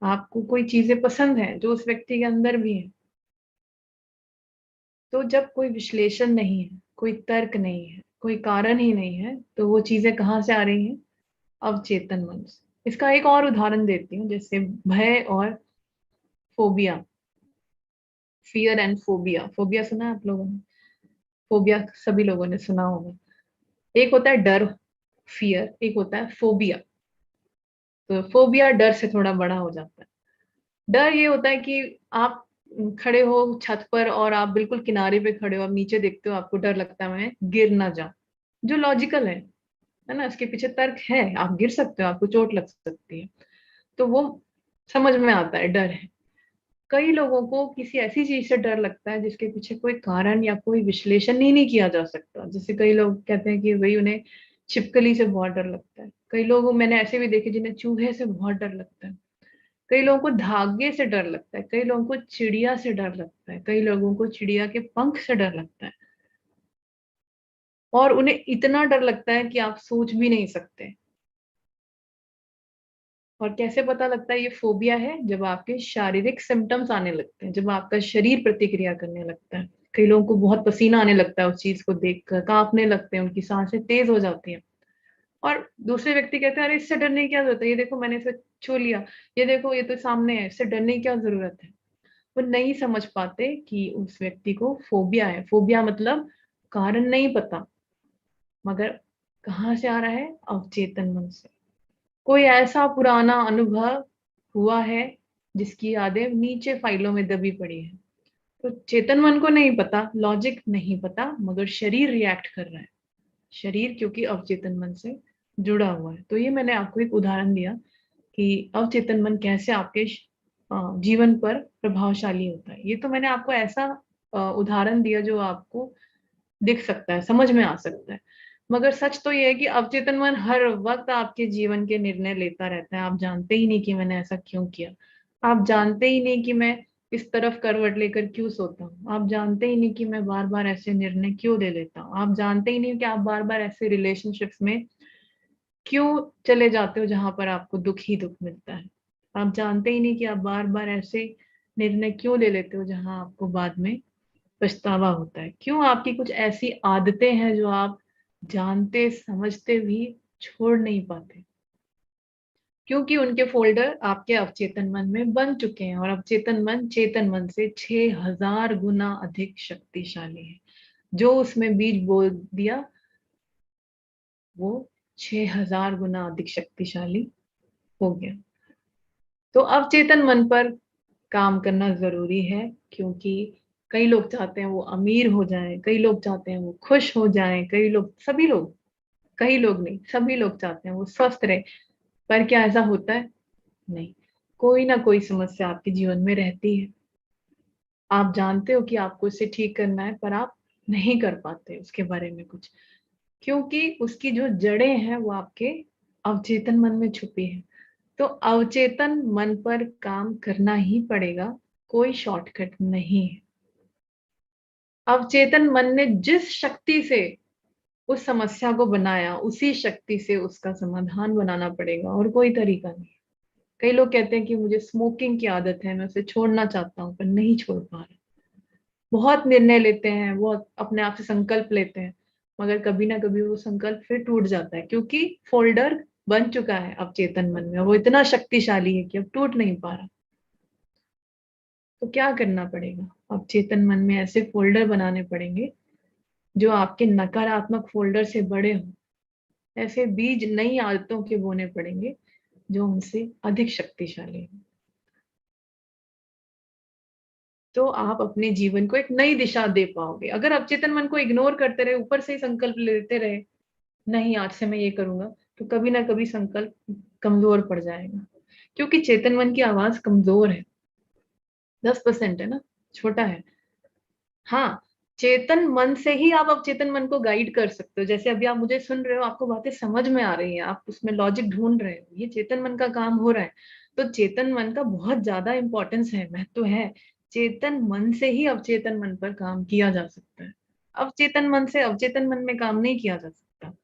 आपको कोई चीजें पसंद है जो उस व्यक्ति के अंदर भी है, तो जब कोई विश्लेषण नहीं है, कोई तर्क नहीं है, कोई कारण ही नहीं है, तो वो चीजें कहाँ से आ रही हैं? अवचेतन मन से। इसका एक और उदाहरण देती हूँ, जैसे भय और phobia, fear and phobia. Phobia सुना है आप लोगों ने? फोबिया सभी लोगों ने सुना होगा। एक होता है डर, फियर, एक होता है फोबिया। तो फोबिया डर से थोड़ा बड़ा हो जाता है। डर ये होता है कि आप खड़े हो छत पर और आप बिल्कुल किनारे पे खड़े हो, आप नीचे देखते हो, आपको डर लगता है मैं गिर ना जाऊं, जो लॉजिकल है ना, इसके पीछे तर्क है, आप गिर सकते हो, आपको चोट लग सकती है, तो वो समझ में आता है, डर है। कई लोगों को किसी ऐसी चीज से डर लगता है जिसके पीछे कोई कारण या कोई विश्लेषण ही नहीं किया जा सकता। जैसे कई लोग कहते हैं कि भाई उन्हें छिपकली से बहुत डर लगता है, कई लोग मैंने ऐसे भी देखे जिन्हें चूहे से बहुत डर लगता है, कई लोगों को धागे से डर लगता है, कई लोगों को चिड़िया से डर लगता है, कई लोगों को चिड़िया के पंख से डर लगता है, और उन्हें इतना डर लगता है कि आप सोच भी नहीं सकते। और कैसे पता लगता है ये फोबिया है? जब आपके शारीरिक सिम्टम्स आने लगते हैं, जब आपका शरीर प्रतिक्रिया करने लगता है। कई लोगों को बहुत पसीना आने लगता है उस चीज को देखकर, कांपने लगते हैं, उनकी सांसें तेज हो जाती हैं। और दूसरे व्यक्ति कहते हैं अरे इससे डरने की क्या जरूरत है, ये देखो मैंने इसे छू लिया, ये देखो ये तो सामने है, इससे डरने की क्या जरूरत है। वो नहीं समझ पाते कि उस व्यक्ति को फोबिया है। फोबिया मतलब कारण नहीं पता, मगर कहाँ से आ रहा है? अवचेतन मन से। कोई ऐसा पुराना अनुभव हुआ है जिसकी यादें नीचे फाइलों में दबी पड़ी है। तो चेतन मन को नहीं पता, लॉजिक नहीं पता, मगर शरीर रिएक्ट कर रहा है। शरीर क्योंकि अवचेतन मन से जुड़ा हुआ है। तो ये मैंने आपको एक उदाहरण दिया कि अवचेतन मन कैसे आपके जीवन पर प्रभावशाली होता है। ये तो मैंने आपको ऐसा उदाहरण दिया जो आपको दिख सकता है, समझ में आ सकता है, मगर सच तो ये है कि अवचेतन मन हर वक्त आपके जीवन के निर्णय लेता रहता है। आप जानते ही नहीं कि मैंने ऐसा क्यों किया, आप जानते ही नहीं कि मैं इस तरफ करवट लेकर क्यों सोता हूँ, आप जानते ही नहीं कि मैं बार बार ऐसे निर्णय क्यों ले लेता हूँ, आप जानते ही नहीं कि आप बार बार ऐसे रिलेशनशिप्स में क्यों चले जाते हो जहां पर आपको दुख ही दुख मिलता है, आप जानते ही नहीं कि आप बार बार ऐसे निर्णय क्यों ले लेते हो जहां आपको बाद में पछतावा होता है। क्यों आपकी कुछ ऐसी आदतें हैं जो आप जानते समझते भी छोड़ नहीं पाते? क्योंकि उनके फोल्डर आपके अवचेतन मन में बन चुके हैं, और अवचेतन मन चेतन मन से 6000 गुना अधिक शक्तिशाली है। जो उसमें बीज बोल दिया वो 6000 गुना अधिक शक्तिशाली हो गया। तो अवचेतन मन पर काम करना जरूरी है, क्योंकि कई लोग चाहते हैं वो अमीर हो जाएं, कई लोग चाहते हैं वो खुश हो जाएं, कई लोग, सभी लोग, कई लोग नहीं, सभी लोग चाहते हैं वो स्वस्थ रहे। पर क्या ऐसा होता है? नहीं। कोई ना कोई समस्या आपके जीवन में रहती है, आप जानते हो कि आपको इसे ठीक करना है, पर आप नहीं कर पाते उसके बारे में कुछ, क्योंकि उसकी जो जड़ें हैं वो आपके अवचेतन मन में छुपी है। तो अवचेतन मन पर काम करना ही पड़ेगा, कोई शॉर्टकट नहीं है। अवचेतन मन ने जिस शक्ति से उस समस्या को बनाया, उसी शक्ति से उसका समाधान बनाना पड़ेगा, और कोई तरीका नहीं। कई लोग कहते हैं कि मुझे स्मोकिंग की आदत है, मैं उसे छोड़ना चाहता हूँ पर नहीं छोड़ पा रहा। बहुत निर्णय लेते हैं, बहुत अपने आप से संकल्प लेते हैं, मगर कभी ना कभी वो संकल्प फिर टूट जाता है, क्योंकि फोल्डर बन चुका है अवचेतन मन में, वो इतना शक्तिशाली है कि अब टूट नहीं पा रहा। तो क्या करना पड़ेगा? अवचेतन मन में ऐसे फोल्डर बनाने पड़ेंगे जो आपके नकारात्मक फोल्डर से बड़े हों। ऐसे बीज नई आदतों के बोने पड़ेंगे जो उनसे अधिक शक्तिशाली हैं। तो आप अपने जीवन को एक नई दिशा दे पाओगे। अगर अवचेतन मन को इग्नोर करते रहे, ऊपर से ही संकल्प लेते रहे, नहीं आज से मैं ये करूंगा, तो कभी ना कभी संकल्प कमजोर पड़ जाएगा। क्योंकि चेतन मन की आवाज कमजोर है, 10% है ना, छोटा है। हाँ, चेतन मन से ही आप अवचेतन मन को गाइड कर सकते हो। जैसे अभी आप मुझे सुन रहे हो, आपको बातें समझ में आ रही हैं, आप उसमें लॉजिक ढूंढ रहे हो, ये चेतन मन का काम हो रहा है। तो चेतन मन का बहुत ज्यादा इंपॉर्टेंस है, महत्व है। चेतन मन से ही अवचेतन मन पर काम किया जा सकता है। अवचेतन मन से अवचेतन मन में काम नहीं किया जा सकता।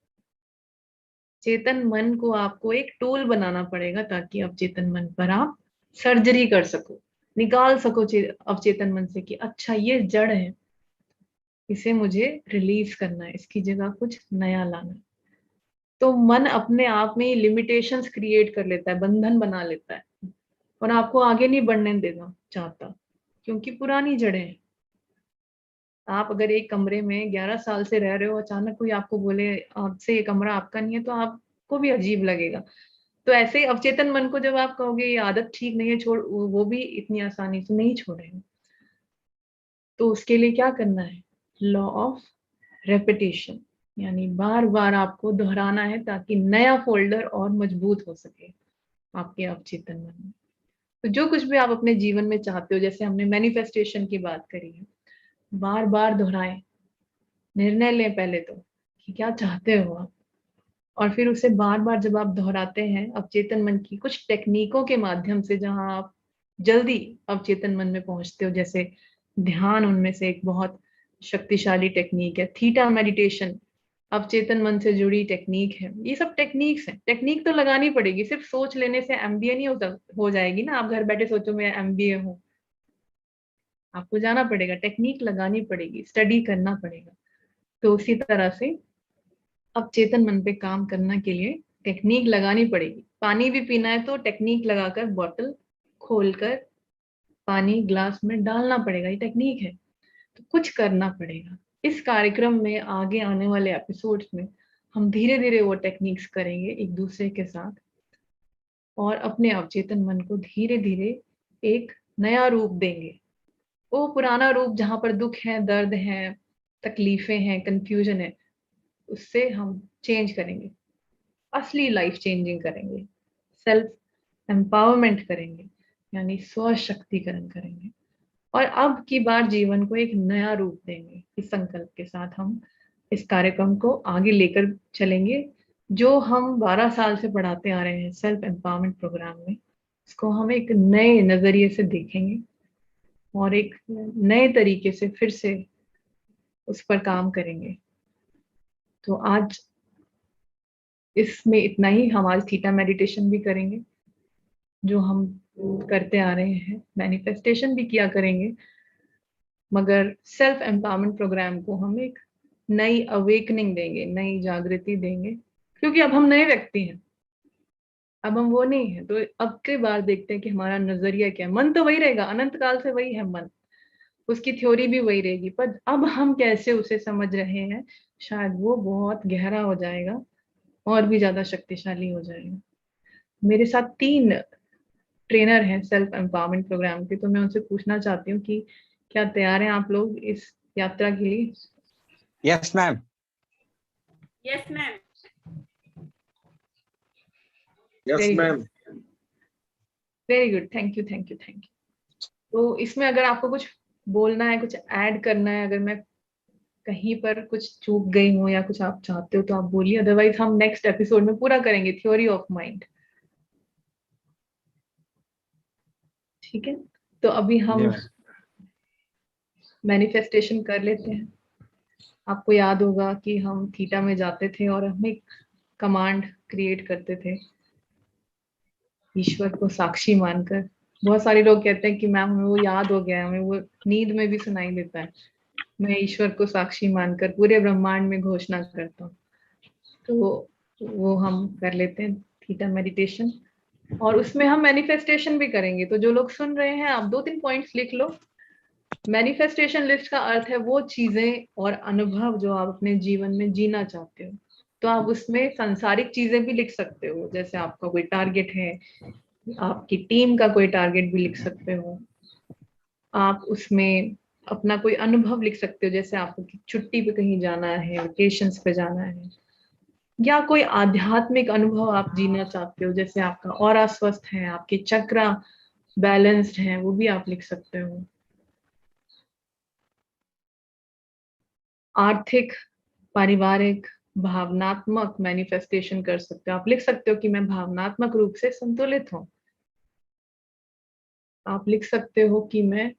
चेतन मन को आपको एक टूल बनाना पड़ेगा ताकि अवचेतन मन पर आप सर्जरी कर सको, निकाल सको अवचेतन मन से कि अच्छा ये जड़ है, इसे मुझे रिलीज करना है, इसकी जगह कुछ नया लाना है। तो मन अपने आप में ही लिमिटेशंस क्रिएट कर लेता है, बंधन बना लेता है, और आपको आगे नहीं बढ़ने देना चाहता, क्योंकि पुरानी जड़ें हैं। आप अगर एक कमरे में 11 साल से रह रहे हो, अचानक कोई आपको बोले आपसे ये कमरा आपका नहीं है, तो आपको भी अजीब लगेगा। तो ऐसे ही अवचेतन मन को जब आप कहोगे ये आदत ठीक नहीं है, छोड़, वो भी इतनी आसानी से नहीं छोड़ेगा। तो उसके लिए क्या करना है? लॉ ऑफ रेपिटेशन, यानी बार बार आपको दोहराना है ताकि नया फोल्डर और मजबूत हो सके आपके अवचेतन मन में। तो जो कुछ भी आप अपने जीवन में चाहते हो, जैसे हमने मैनिफेस्टेशन की बात करी है, बार बार दोहराएं, निर्णय लें पहले तो कि क्या चाहते हो आप, और फिर उसे बार बार जब आप दोहराते हैं अवचेतन मन की कुछ टेक्निकों के माध्यम से, जहां आप जल्दी अवचेतन मन में पहुंचते हो, जैसे ध्यान उनमें से एक बहुत शक्तिशाली टेक्निक है। थीटा मेडिटेशन अवचेतन मन से जुड़ी टेक्निक है। ये सब टेक्निक्स हैं, टेक्निक तो लगानी पड़ेगी। सिर्फ सोच लेने से एमबीए नहीं हो जाएगी ना। आप घर बैठे सोचो मैं एमबीए हूँ, आपको जाना पड़ेगा, टेक्निक लगानी पड़ेगी, स्टडी करना पड़ेगा। तो उसी तरह से अवचेतन मन पे काम करने के लिए टेक्निक लगानी पड़ेगी। पानी भी पीना है तो टेक्निक लगाकर बॉटल खोलकर पानी ग्लास में डालना पड़ेगा, ये टेक्निक है। तो कुछ करना पड़ेगा। इस कार्यक्रम में आगे आने वाले एपिसोड्स में हम धीरे धीरे वो टेक्निक्स करेंगे एक दूसरे के साथ, और अपने अवचेतन मन को धीरे धीरे एक नया रूप देंगे। वो पुराना रूप जहां पर दुख है, दर्द है, तकलीफें हैं, कंफ्यूजन है, उससे हम चेंज करेंगे, असली लाइफ चेंजिंग करेंगे, सेल्फ एम्पावरमेंट करेंगे, यानी स्वशक्तिकरण करेंगे, और अब की बार जीवन को एक नया रूप देंगे। इस संकल्प के साथ हम इस कार्यक्रम को आगे लेकर चलेंगे। जो हम 12 साल से पढ़ाते आ रहे हैं सेल्फ एम्पावरमेंट प्रोग्राम में, इसको हम एक नए नजरिए से देखेंगे और एक नए तरीके से फिर से उस पर काम करेंगे। तो आज इसमें इतना ही। हम आज थीटा मेडिटेशन भी करेंगे जो हम करते आ रहे हैं, मैनिफेस्टेशन भी किया करेंगे, मगर सेल्फ एम्पावरमेंट प्रोग्राम को हम एक नई अवेकनिंग देंगे, नई जागृति देंगे, क्योंकि अब हम नए व्यक्ति हैं, अब हम वो नहीं है। तो अब के बार देखते हैं कि हमारा नजरिया क्या है। मन तो वही रहेगा, अनंत काल से वही है मन, उसकी थ्योरी भी वही रहेगी, पर अब हम कैसे उसे समझ रहे हैं, शायद वो बहुत गहरा हो जाएगा और भी ज्यादा शक्तिशाली हो जाएगा। मेरे साथ 3 ट्रेनर हैं सेल्फ एम्पावरमेंट प्रोग्राम के, तो मैं उनसे पूछना चाहती हूँ कि क्या तैयार हैं आप लोग इस यात्रा के लिए? Yes ma'am. Yes ma'am. Yes ma'am. Very good, thank you thank you thank you. तो इसमें अगर आपको कुछ बोलना है, कुछ ऐड करना है, अगर मैं कहीं पर कुछ चूक गई हूँ या कुछ आप चाहते हो तो आप बोलिए, अदरवाइज हम नेक्स्ट एपिसोड में पूरा करेंगे थ्योरी ऑफ माइंड। ठीक है, तो अभी हम मैनिफेस्टेशन कर लेते हैं। आपको याद होगा कि हम थीटा में जाते थे और हम एक कमांड क्रिएट करते थे, ईश्वर को साक्षी मानकर। बहुत सारे लोग कहते हैं कि मैम हमें वो याद हो गया, हमें वो नींद में भी सुनाई देता है। मैं ईश्वर को साक्षी मानकर पूरे ब्रह्मांड में घोषणा करता हूँ। तो वो हम कर लेते हैं थीटा मेडिटेशन, और उसमें हम मैनिफेस्टेशन भी करेंगे। तो जो लोग सुन रहे हैं, आप 2-3 पॉइंट्स लिख लो। मैनिफेस्टेशन लिस्ट का अर्थ है वो चीजें और अनुभव जो आप अपने जीवन में जीना चाहते हो। तो आप उसमें सांसारिक चीजें भी लिख सकते हो, जैसे आपका कोई टारगेट है, आपकी टीम का कोई टारगेट भी लिख सकते हो। आप उसमें अपना कोई अनुभव लिख सकते हो, जैसे आपको छुट्टी पे कहीं जाना है, वेकेशंस पे जाना है, या कोई आध्यात्मिक अनुभव आप जीना चाहते हो, जैसे आपका ऑरा स्वस्थ है, आपके चक्रा बैलेंस्ड है, वो भी आप लिख सकते हो। आर्थिक, पारिवारिक, भावनात्मक मैनिफेस्टेशन कर सकते हो। आप लिख सकते हो कि मैं भावनात्मक रूप से संतुलित हूँ। आप लिख सकते हो कि मैं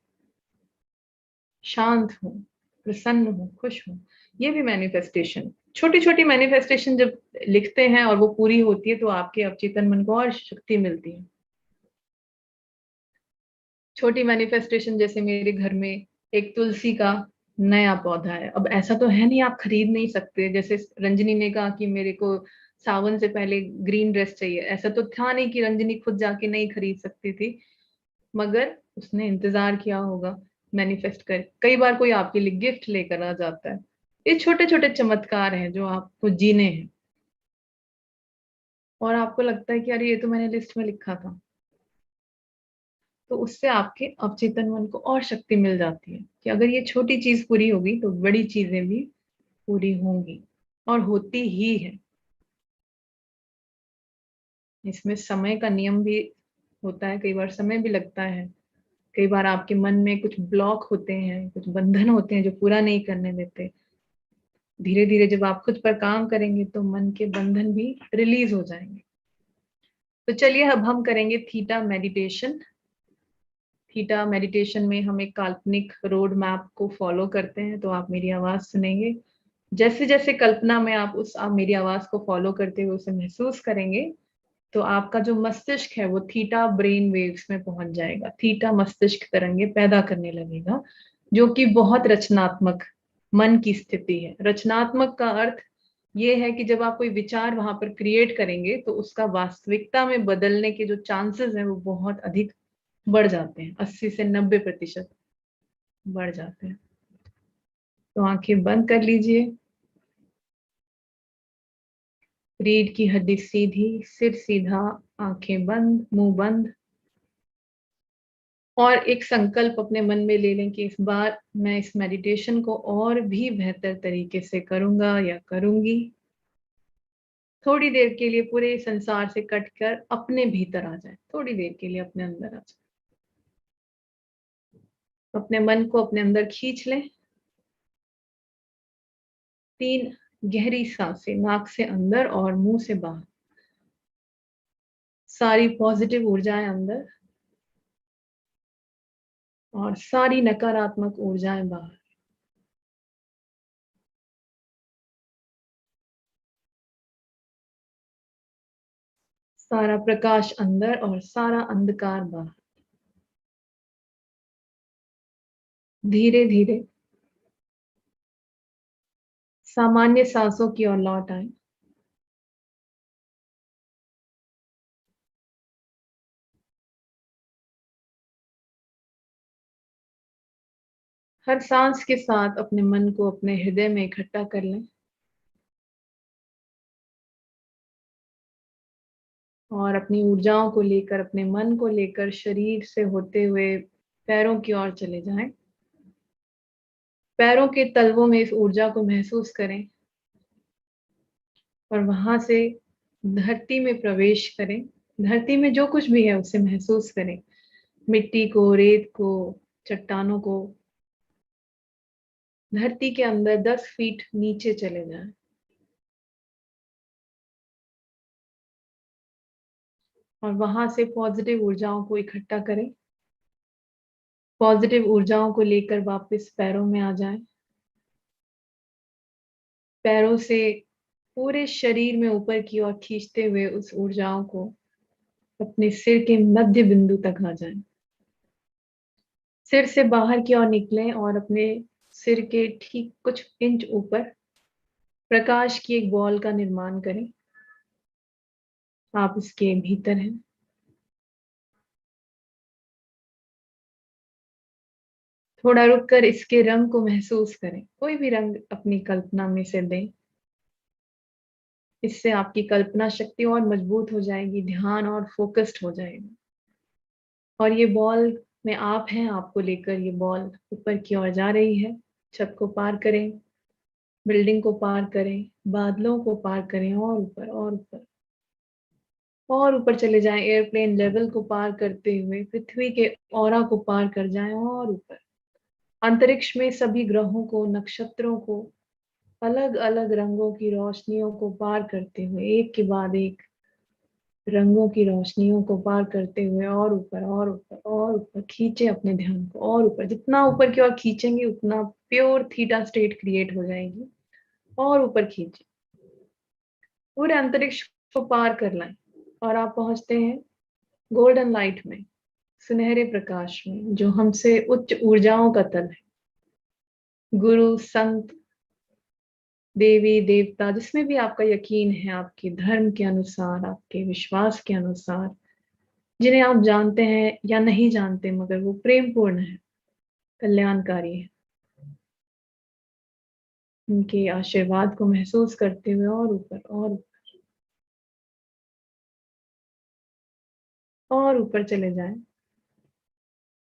शांत हूँ, प्रसन्न हूँ, खुश हूँ। ये भी मैनिफेस्टेशन, छोटी छोटी मैनिफेस्टेशन जब लिखते हैं और वो पूरी होती है तो आपके अवचेतन मन को और शक्ति मिलती है। छोटी मैनिफेस्टेशन जैसे मेरे घर में एक तुलसी का नया पौधा है। अब ऐसा तो है नहीं, आप खरीद नहीं सकते। जैसे रंजनी ने कहा कि मेरे को सावन से पहले ग्रीन ड्रेस चाहिए, ऐसा तो था नहीं कि रंजनी खुद जाके नहीं खरीद सकती थी, मगर उसने इंतजार किया होगा मैनिफेस्ट कर। कई बार कोई आपके लिए गिफ्ट लेकर आ जाता है। ये छोटे छोटे चमत्कार हैं जो आपको जीने हैं, और आपको लगता है कि अरे ये तो मैंने लिस्ट में लिखा था, तो उससे आपके अवचेतन मन को और शक्ति मिल जाती है कि अगर ये छोटी चीज पूरी होगी तो बड़ी चीजें भी पूरी होंगी, और होती ही है। इसमें समय का नियम भी होता है, कई बार समय भी लगता है। कई बार आपके मन में कुछ ब्लॉक होते हैं, कुछ बंधन होते हैं जो पूरा नहीं करने देते। धीरे धीरे जब आप खुद पर काम करेंगे तो मन के बंधन भी रिलीज हो जाएंगे। तो चलिए अब हम करेंगे थीटा मेडिटेशन। थीटा मेडिटेशन में हम एक काल्पनिक रोड मैप को फॉलो करते हैं। तो आप मेरी आवाज सुनेंगे, जैसे जैसे कल्पना में आप मेरी आवाज को फॉलो करते हुए उसे महसूस करेंगे, तो आपका जो मस्तिष्क है वो थीटा ब्रेन वेव्स में पहुंच जाएगा। थीटा मस्तिष्क तरंगे पैदा करने लगेगा, जो कि बहुत रचनात्मक मन की स्थिति है। रचनात्मक का अर्थ ये है कि जब आप कोई विचार वहां पर क्रिएट करेंगे तो उसका वास्तविकता में बदलने के जो चांसेस हैं वो बहुत अधिक बढ़ जाते हैं, 80 से 90% बढ़ जाते हैं। तो आंखें बंद कर लीजिए, रीढ़ की हड्डी सीधी, सिर सीधा, आंखें बंद, मुंह बंद, और एक संकल्प अपने मन में ले लें कि इस बार मैं इस मेडिटेशन को और भी बेहतर तरीके से करूंगा या करूंगी। थोड़ी देर के लिए पूरे संसार से कटकर अपने भीतर आ जाए, थोड़ी देर के लिए अपने अंदर आ जाए। अपने मन को अपने अंदर खींच लें। 3 गहरी सांसें, नाक से अंदर और मुंह से बाहर। सारी पॉजिटिव ऊर्जाएं अंदर और सारी नकारात्मक ऊर्जाएं बाहर। सारा प्रकाश अंदर और सारा अंधकार बाहर। धीरे धीरे सामान्य सांसों की ओर लौट आए। हर सांस के साथ अपने मन को अपने हृदय में इकट्ठा कर लें, और अपनी ऊर्जाओं को लेकर, अपने मन को लेकर शरीर से होते हुए पैरों की ओर चले जाएं। पैरों के तलवों में इस ऊर्जा को महसूस करें और वहां से धरती में प्रवेश करें। धरती में जो कुछ भी है उसे महसूस करें, मिट्टी को, रेत को, चट्टानों को। धरती के अंदर 10 फीट नीचे चले जाएं और वहां से पॉजिटिव ऊर्जाओं को इकट्ठा करें। पॉजिटिव ऊर्जाओं को लेकर वापस पैरों में आ जाएं। पैरों से पूरे शरीर में ऊपर की ओर खींचते हुए उस ऊर्जाओं को अपने सिर के मध्य बिंदु तक आ जाएं। सिर से बाहर की ओर निकलें और अपने सिर के ठीक कुछ इंच ऊपर प्रकाश की एक बॉल का निर्माण करें। आप इसके भीतर हैं। थोड़ा रुककर इसके रंग को महसूस करें, कोई भी रंग अपनी कल्पना में से दें। इससे आपकी कल्पना शक्ति और मजबूत हो जाएगी, ध्यान और फोकस्ड हो जाएगा। और ये बॉल में आप हैं, आपको लेकर ये बॉल ऊपर की ओर जा रही है। छत को पार करें, बिल्डिंग को पार करें, बादलों को पार करें, और ऊपर और ऊपर और ऊपर चले जाएं, एयरप्लेन लेवल को पार करते हुए पृथ्वी के ऑरा को पार कर जाएं और ऊपर अंतरिक्ष में सभी ग्रहों को, नक्षत्रों को, अलग अलग रंगों की रोशनियों को पार करते हुए, एक के बाद एक रंगों की रोशनियों को पार करते हुए और ऊपर और ऊपर और ऊपर खींचे अपने ध्यान को और ऊपर। जितना ऊपर की ओर खींचेंगे उतना प्योर थीटा स्टेट क्रिएट हो जाएगी। और ऊपर खींचे, पूरे अंतरिक्ष को पार कर लाएं और आप पहुंचते हैं गोल्डन लाइट में, सुनहरे प्रकाश में, जो हमसे उच्च ऊर्जाओं का तल है। गुरु, संत, देवी, देवता, जिसमें भी आपका यकीन है, आपके धर्म के अनुसार, आपके विश्वास के अनुसार, जिन्हें आप जानते हैं या नहीं जानते मगर वो प्रेम पूर्ण है, कल्याणकारी है, उनके आशीर्वाद को महसूस करते हुए और ऊपर और ऊपर चले जाएं।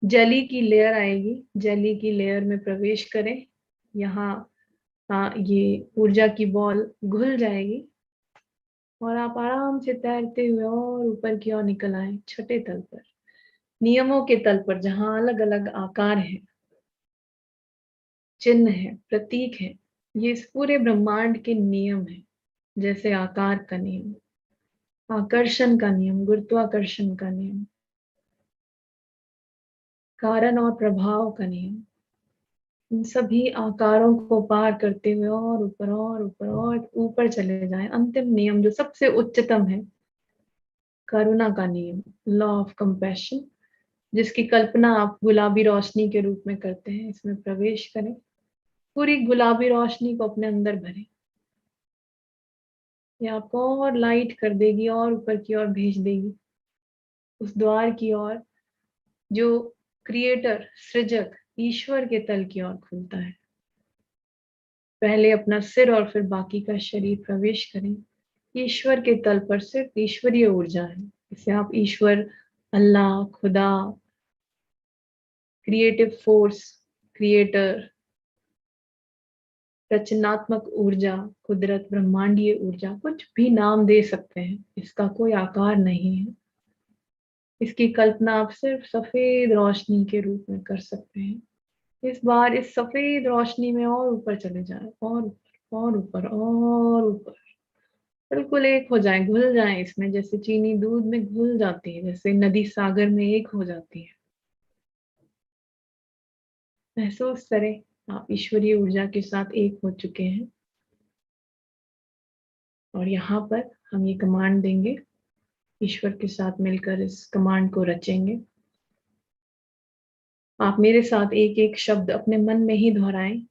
जली की लेयर आएगी, जली की लेयर में प्रवेश करें। यहाँ ये ऊर्जा की बॉल घुल जाएगी और आप आराम से तैरते हुए और ऊपर की ओर निकल आए, छठे तल पर, नियमों के तल पर, जहां अलग अलग आकार है, चिन्ह है, प्रतीक है। ये इस पूरे ब्रह्मांड के नियम है, जैसे आकार का नियम, आकर्षण का नियम, गुरुत्वाकर्षण का नियम, कारण और प्रभाव का नियम। इन सभी आकारों को पार करते हुए और ऊपर और ऊपर और ऊपर चले जाएं। अंतिम नियम जो सबसे उच्चतम है, करुणा का नियम, लॉ ऑफ कंपैशन, जिसकी कल्पना आप गुलाबी रोशनी के रूप में करते हैं। इसमें प्रवेश करें, पूरी गुलाबी रोशनी को अपने अंदर भरें। ये आपको और लाइट कर देगी और ऊपर की ओर भेज देगी, उस द्वार की ओर जो क्रिएटर, सृजक, ईश्वर के तल की ओर खुलता है। पहले अपना सिर और फिर बाकी का शरीर प्रवेश करें। ईश्वर के तल पर सिर्फ ईश्वरीय ऊर्जा है। इसे आप ईश्वर, अल्लाह, खुदा, क्रिएटिव फोर्स, क्रिएटर, रचनात्मक ऊर्जा, कुदरत, ब्रह्मांडीय ऊर्जा, कुछ भी नाम दे सकते हैं। इसका कोई आकार नहीं है। इसकी कल्पना आप सिर्फ सफेद रोशनी के रूप में कर सकते हैं। इस बार इस सफेद रोशनी में और ऊपर चले जाएं, और ऊपर और ऊपर और ऊपर, बिल्कुल एक हो जाएं, घुल जाएं इसमें, जैसे चीनी दूध में घुल जाती है, जैसे नदी सागर में एक हो जाती है। महसूस करें आप ईश्वरीय ऊर्जा के साथ एक हो चुके हैं। और यहाँ पर हम ये कमांड देंगे, ईश्वर के साथ मिलकर इस कमांड को रचेंगे। आप मेरे साथ एक एक शब्द अपने मन में ही दोहराएं।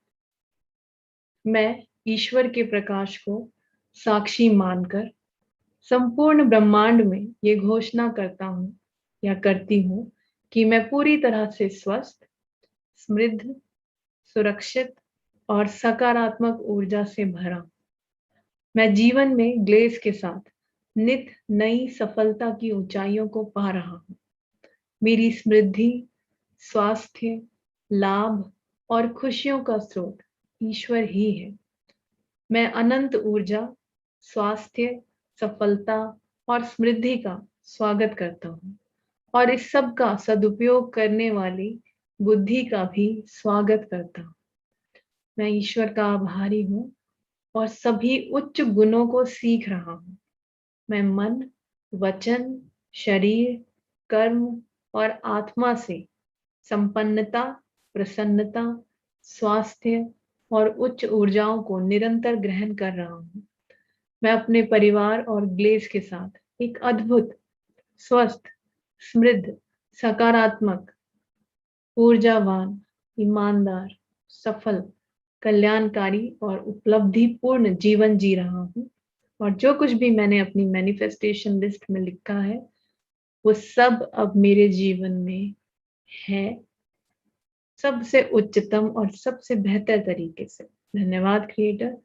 मैं ईश्वर के प्रकाश को साक्षी मानकर संपूर्ण ब्रह्मांड में ये घोषणा करता हूँ या करती हूँ कि मैं पूरी तरह से स्वस्थ, समृद्ध, सुरक्षित और सकारात्मक ऊर्जा से भरा हूं। मैं जीवन में ग्लेस के साथ नित नई सफलता की ऊंचाइयों को पा रहा हूँ। मेरी समृद्धि, स्वास्थ्य, लाभ और खुशियों का स्रोत ईश्वर ही है। मैं अनंत ऊर्जा, स्वास्थ्य, सफलता और समृद्धि का स्वागत करता हूँ और इस सब का सदुपयोग करने वाली बुद्धि का भी स्वागत करता हूँ। मैं ईश्वर का आभारी हूँ और सभी उच्च गुणों को सीख रहा हूँ। मैं मन, वचन, शरीर, कर्म और आत्मा से संपन्नता, प्रसन्नता, स्वास्थ्य और उच्च ऊर्जाओं को निरंतर ग्रहण कर रहा हूँ। मैं अपने परिवार और ग्लेस के साथ एक अद्भुत, स्वस्थ, समृद्ध, सकारात्मक, ऊर्जावान, ईमानदार, सफल, कल्याणकारी और उपलब्धिपूर्ण जीवन जी रहा हूँ। और जो कुछ भी मैंने अपनी मैनिफेस्टेशन लिस्ट में लिखा है, वो सब अब मेरे जीवन में है, सबसे उच्चतम और सबसे बेहतर तरीके से। धन्यवाद क्रिएटर,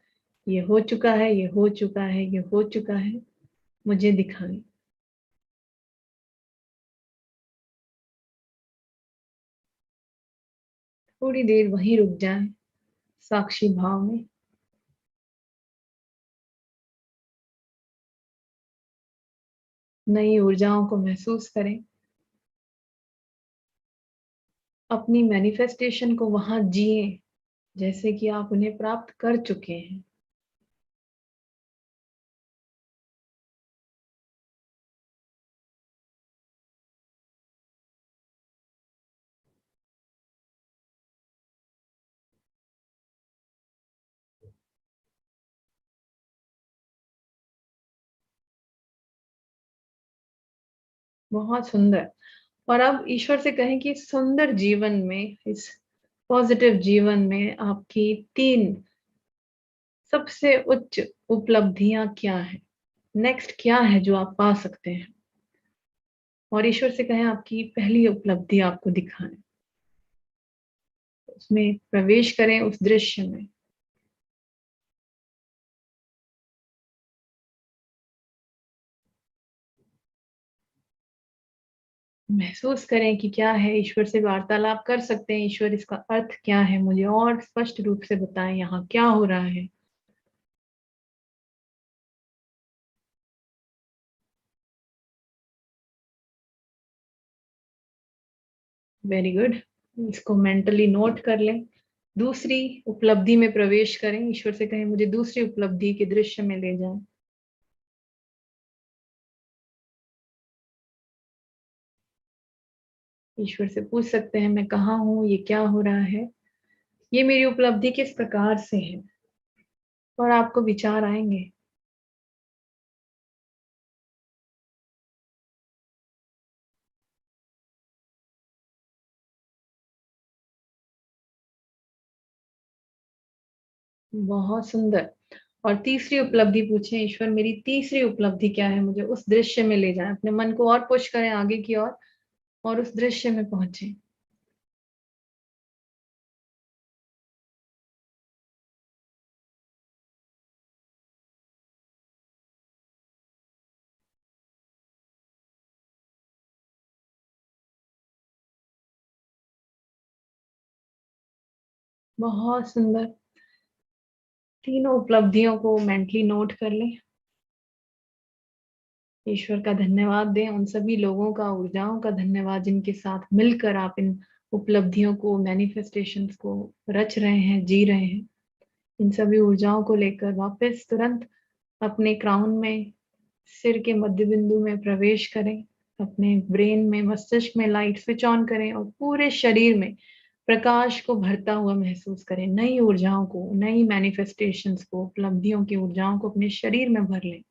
ये हो चुका है, ये हो चुका है, ये हो चुका है, मुझे दिखाएं। थोड़ी देर वहीं रुक जाएं, साक्षी भाव में। नई ऊर्जाओं को महसूस करें। अपनी मैनिफेस्टेशन को वहां जिए जैसे कि आप उन्हें प्राप्त कर चुके हैं। बहुत सुंदर। और अब ईश्वर से कहें कि इस सुंदर जीवन में, इस पॉजिटिव जीवन में आपकी 3 सबसे उच्च उपलब्धियां क्या है, नेक्स्ट क्या है जो आप पा सकते हैं। और ईश्वर से कहें आपकी पहली उपलब्धि आपको दिखाएं, उसमें प्रवेश करें उस दृश्य में। महसूस करें कि क्या है, ईश्वर से वार्तालाप कर सकते हैं। ईश्वर, इसका अर्थ क्या है, मुझे और स्पष्ट रूप से बताएं, यहाँ क्या हो रहा है। Very good. इसको मेंटली नोट कर लें। दूसरी उपलब्धि में प्रवेश करें। ईश्वर से कहें मुझे दूसरी उपलब्धि के दृश्य में ले जाएं। ईश्वर से पूछ सकते हैं मैं कहाँ हूँ, ये क्या हो रहा है, ये मेरी उपलब्धि किस प्रकार से है। और आपको विचार आएंगे। बहुत सुंदर। और तीसरी उपलब्धि पूछें, ईश्वर मेरी तीसरी उपलब्धि क्या है, मुझे उस दृश्य में ले जाएं। अपने मन को और पुश करें आगे की ओर और उस दृश्य में पहुंचे। बहुत सुंदर। तीनों उपलब्धियों को मेंटली नोट कर लें। ईश्वर का धन्यवाद दें, उन सभी लोगों का, ऊर्जाओं का धन्यवाद जिनके साथ मिलकर आप इन उपलब्धियों को, मैनिफेस्टेशंस को रच रहे हैं, जी रहे हैं। इन सभी ऊर्जाओं को लेकर वापस तुरंत अपने क्राउन में, सिर के मध्य बिंदु में प्रवेश करें। अपने ब्रेन में, मस्तिष्क में लाइट स्विच ऑन करें और पूरे शरीर में प्रकाश को भरता हुआ महसूस करें। नई ऊर्जाओं को, नई मैनिफेस्टेशंस को, उपलब्धियों की ऊर्जाओं को अपने शरीर में भर लें।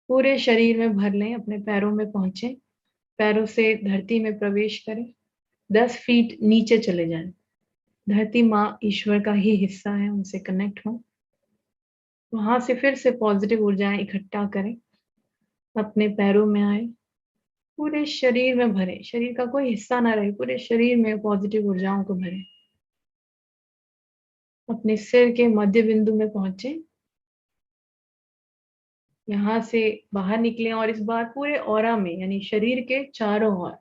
पूरे शरीर में भर लें। अपने पैरों में पहुंचे, पैरों से धरती में प्रवेश करें। 10 फीट नीचे चले जाएं। धरती माँ ईश्वर का ही हिस्सा है, उनसे कनेक्ट हो। वहां से फिर से पॉजिटिव ऊर्जाएं इकट्ठा करें, अपने पैरों में आए, पूरे शरीर में भरे। शरीर का कोई हिस्सा ना रहे, पूरे शरीर में पॉजिटिव ऊर्जाओं को भरे। अपने सिर के मध्य बिंदु में पहुंचे, यहाँ से बाहर निकले और इस बार पूरे ऑरा में, यानी शरीर के चारों ओर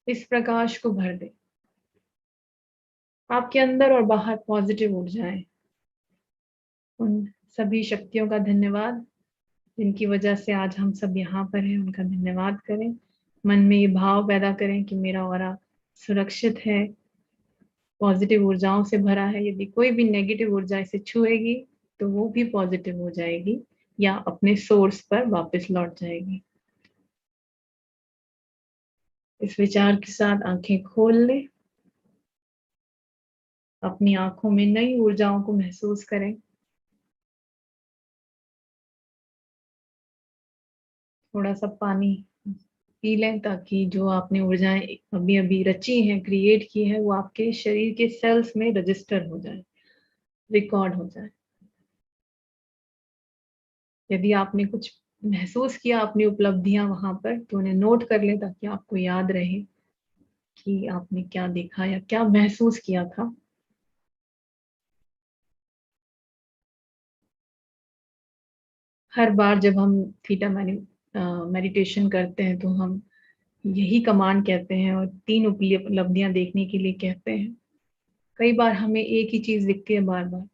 इस प्रकाश को भर दे। आपके अंदर और बाहर पॉजिटिव ऊर्जाएं। उन सभी शक्तियों का धन्यवाद जिनकी वजह से आज हम सब यहाँ पर हैं, उनका धन्यवाद करें। मन में ये भाव पैदा करें कि मेरा ऑरा सुरक्षित है, पॉजिटिव ऊर्जाओं से भरा है। यदि कोई भी नेगेटिव ऊर्जा इसे छुएगी तो वो भी पॉजिटिव हो जाएगी या अपने सोर्स पर वापस लौट जाएगी। इस विचार के साथ आंखें खोल लें। अपनी आंखों में नई ऊर्जाओं को महसूस करें। थोड़ा सा पानी पी लें ताकि जो आपने ऊर्जाएं अभी अभी रची हैं, क्रिएट की है, वो आपके शरीर के सेल्स में रजिस्टर हो जाए, रिकॉर्ड हो जाए। यदि आपने कुछ महसूस किया, अपनी उपलब्धियां वहां पर, तो उन्हें नोट कर लें ताकि आपको याद रहे कि आपने क्या देखा या क्या महसूस किया था। हर बार जब हम थीटा मेडिटेशन करते हैं तो हम यही कमांड कहते हैं और 3 उपलब्धियां देखने के लिए कहते हैं। कई बार हमें एक ही चीज दिखती है बार बार,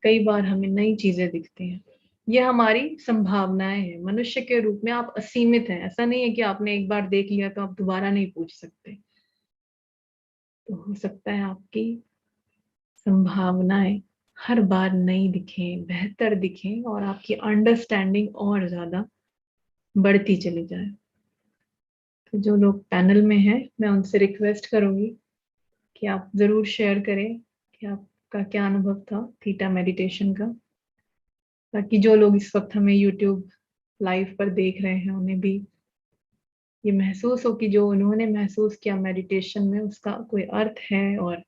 कई बार हमें नई चीजें दिखती हैं। ये हमारी संभावनाएं हैं। मनुष्य के रूप में आप असीमित हैं। ऐसा नहीं है कि आपने एक बार देख लिया तो आप दोबारा नहीं पूछ सकते। तो हो सकता है आपकी संभावनाएं हर बार नई दिखें, बेहतर दिखें और आपकी अंडरस्टैंडिंग और ज्यादा बढ़ती चली जाए। तो जो लोग पैनल में हैं, मैं उनसे रिक्वेस्ट करूंगी कि आप जरूर शेयर करें कि आपका क्या अनुभव था थीटा मेडिटेशन का, ताकि जो लोग इस वक्त हमें यूट्यूब लाइव पर देख रहे हैं उन्हें भी ये महसूस हो कि जो उन्होंने महसूस किया मेडिटेशन में उसका कोई अर्थ है और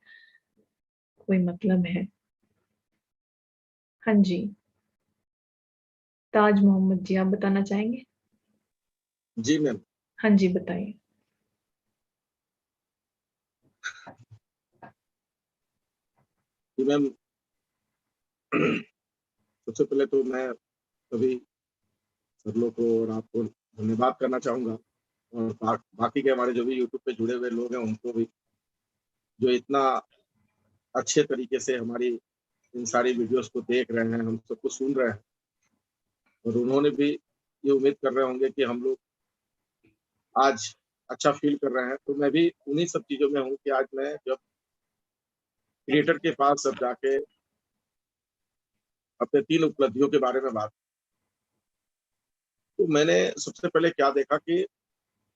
कोई मतलब है। हाँ जी, ताज मोहम्मद जी, आप बताना चाहेंगे? जी मैम। हाँ जी, बताइए। जी मैम, सबसे पहले तो मैं सभी सब लोग को और आपको धन्यवाद करना चाहूंगा, और बाकी के हमारे जो भी यूट्यूब पे जुड़े हुए लोग हैं उनको भी, जो इतना अच्छे तरीके से हमारी इन सारी वीडियोस को देख रहे हैं, हम सबको सुन रहे हैं, और उन्होंने भी ये उम्मीद कर रहे होंगे कि हम लोग आज अच्छा फील कर रहे हैं। तो मैं भी उन्हीं सब चीज़ों में हूँ कि आज मैं जब क्रिएटर के पास सब जाके अपने 3 उपलब्धियों के बारे में बात, तो मैंने सबसे पहले क्या देखा कि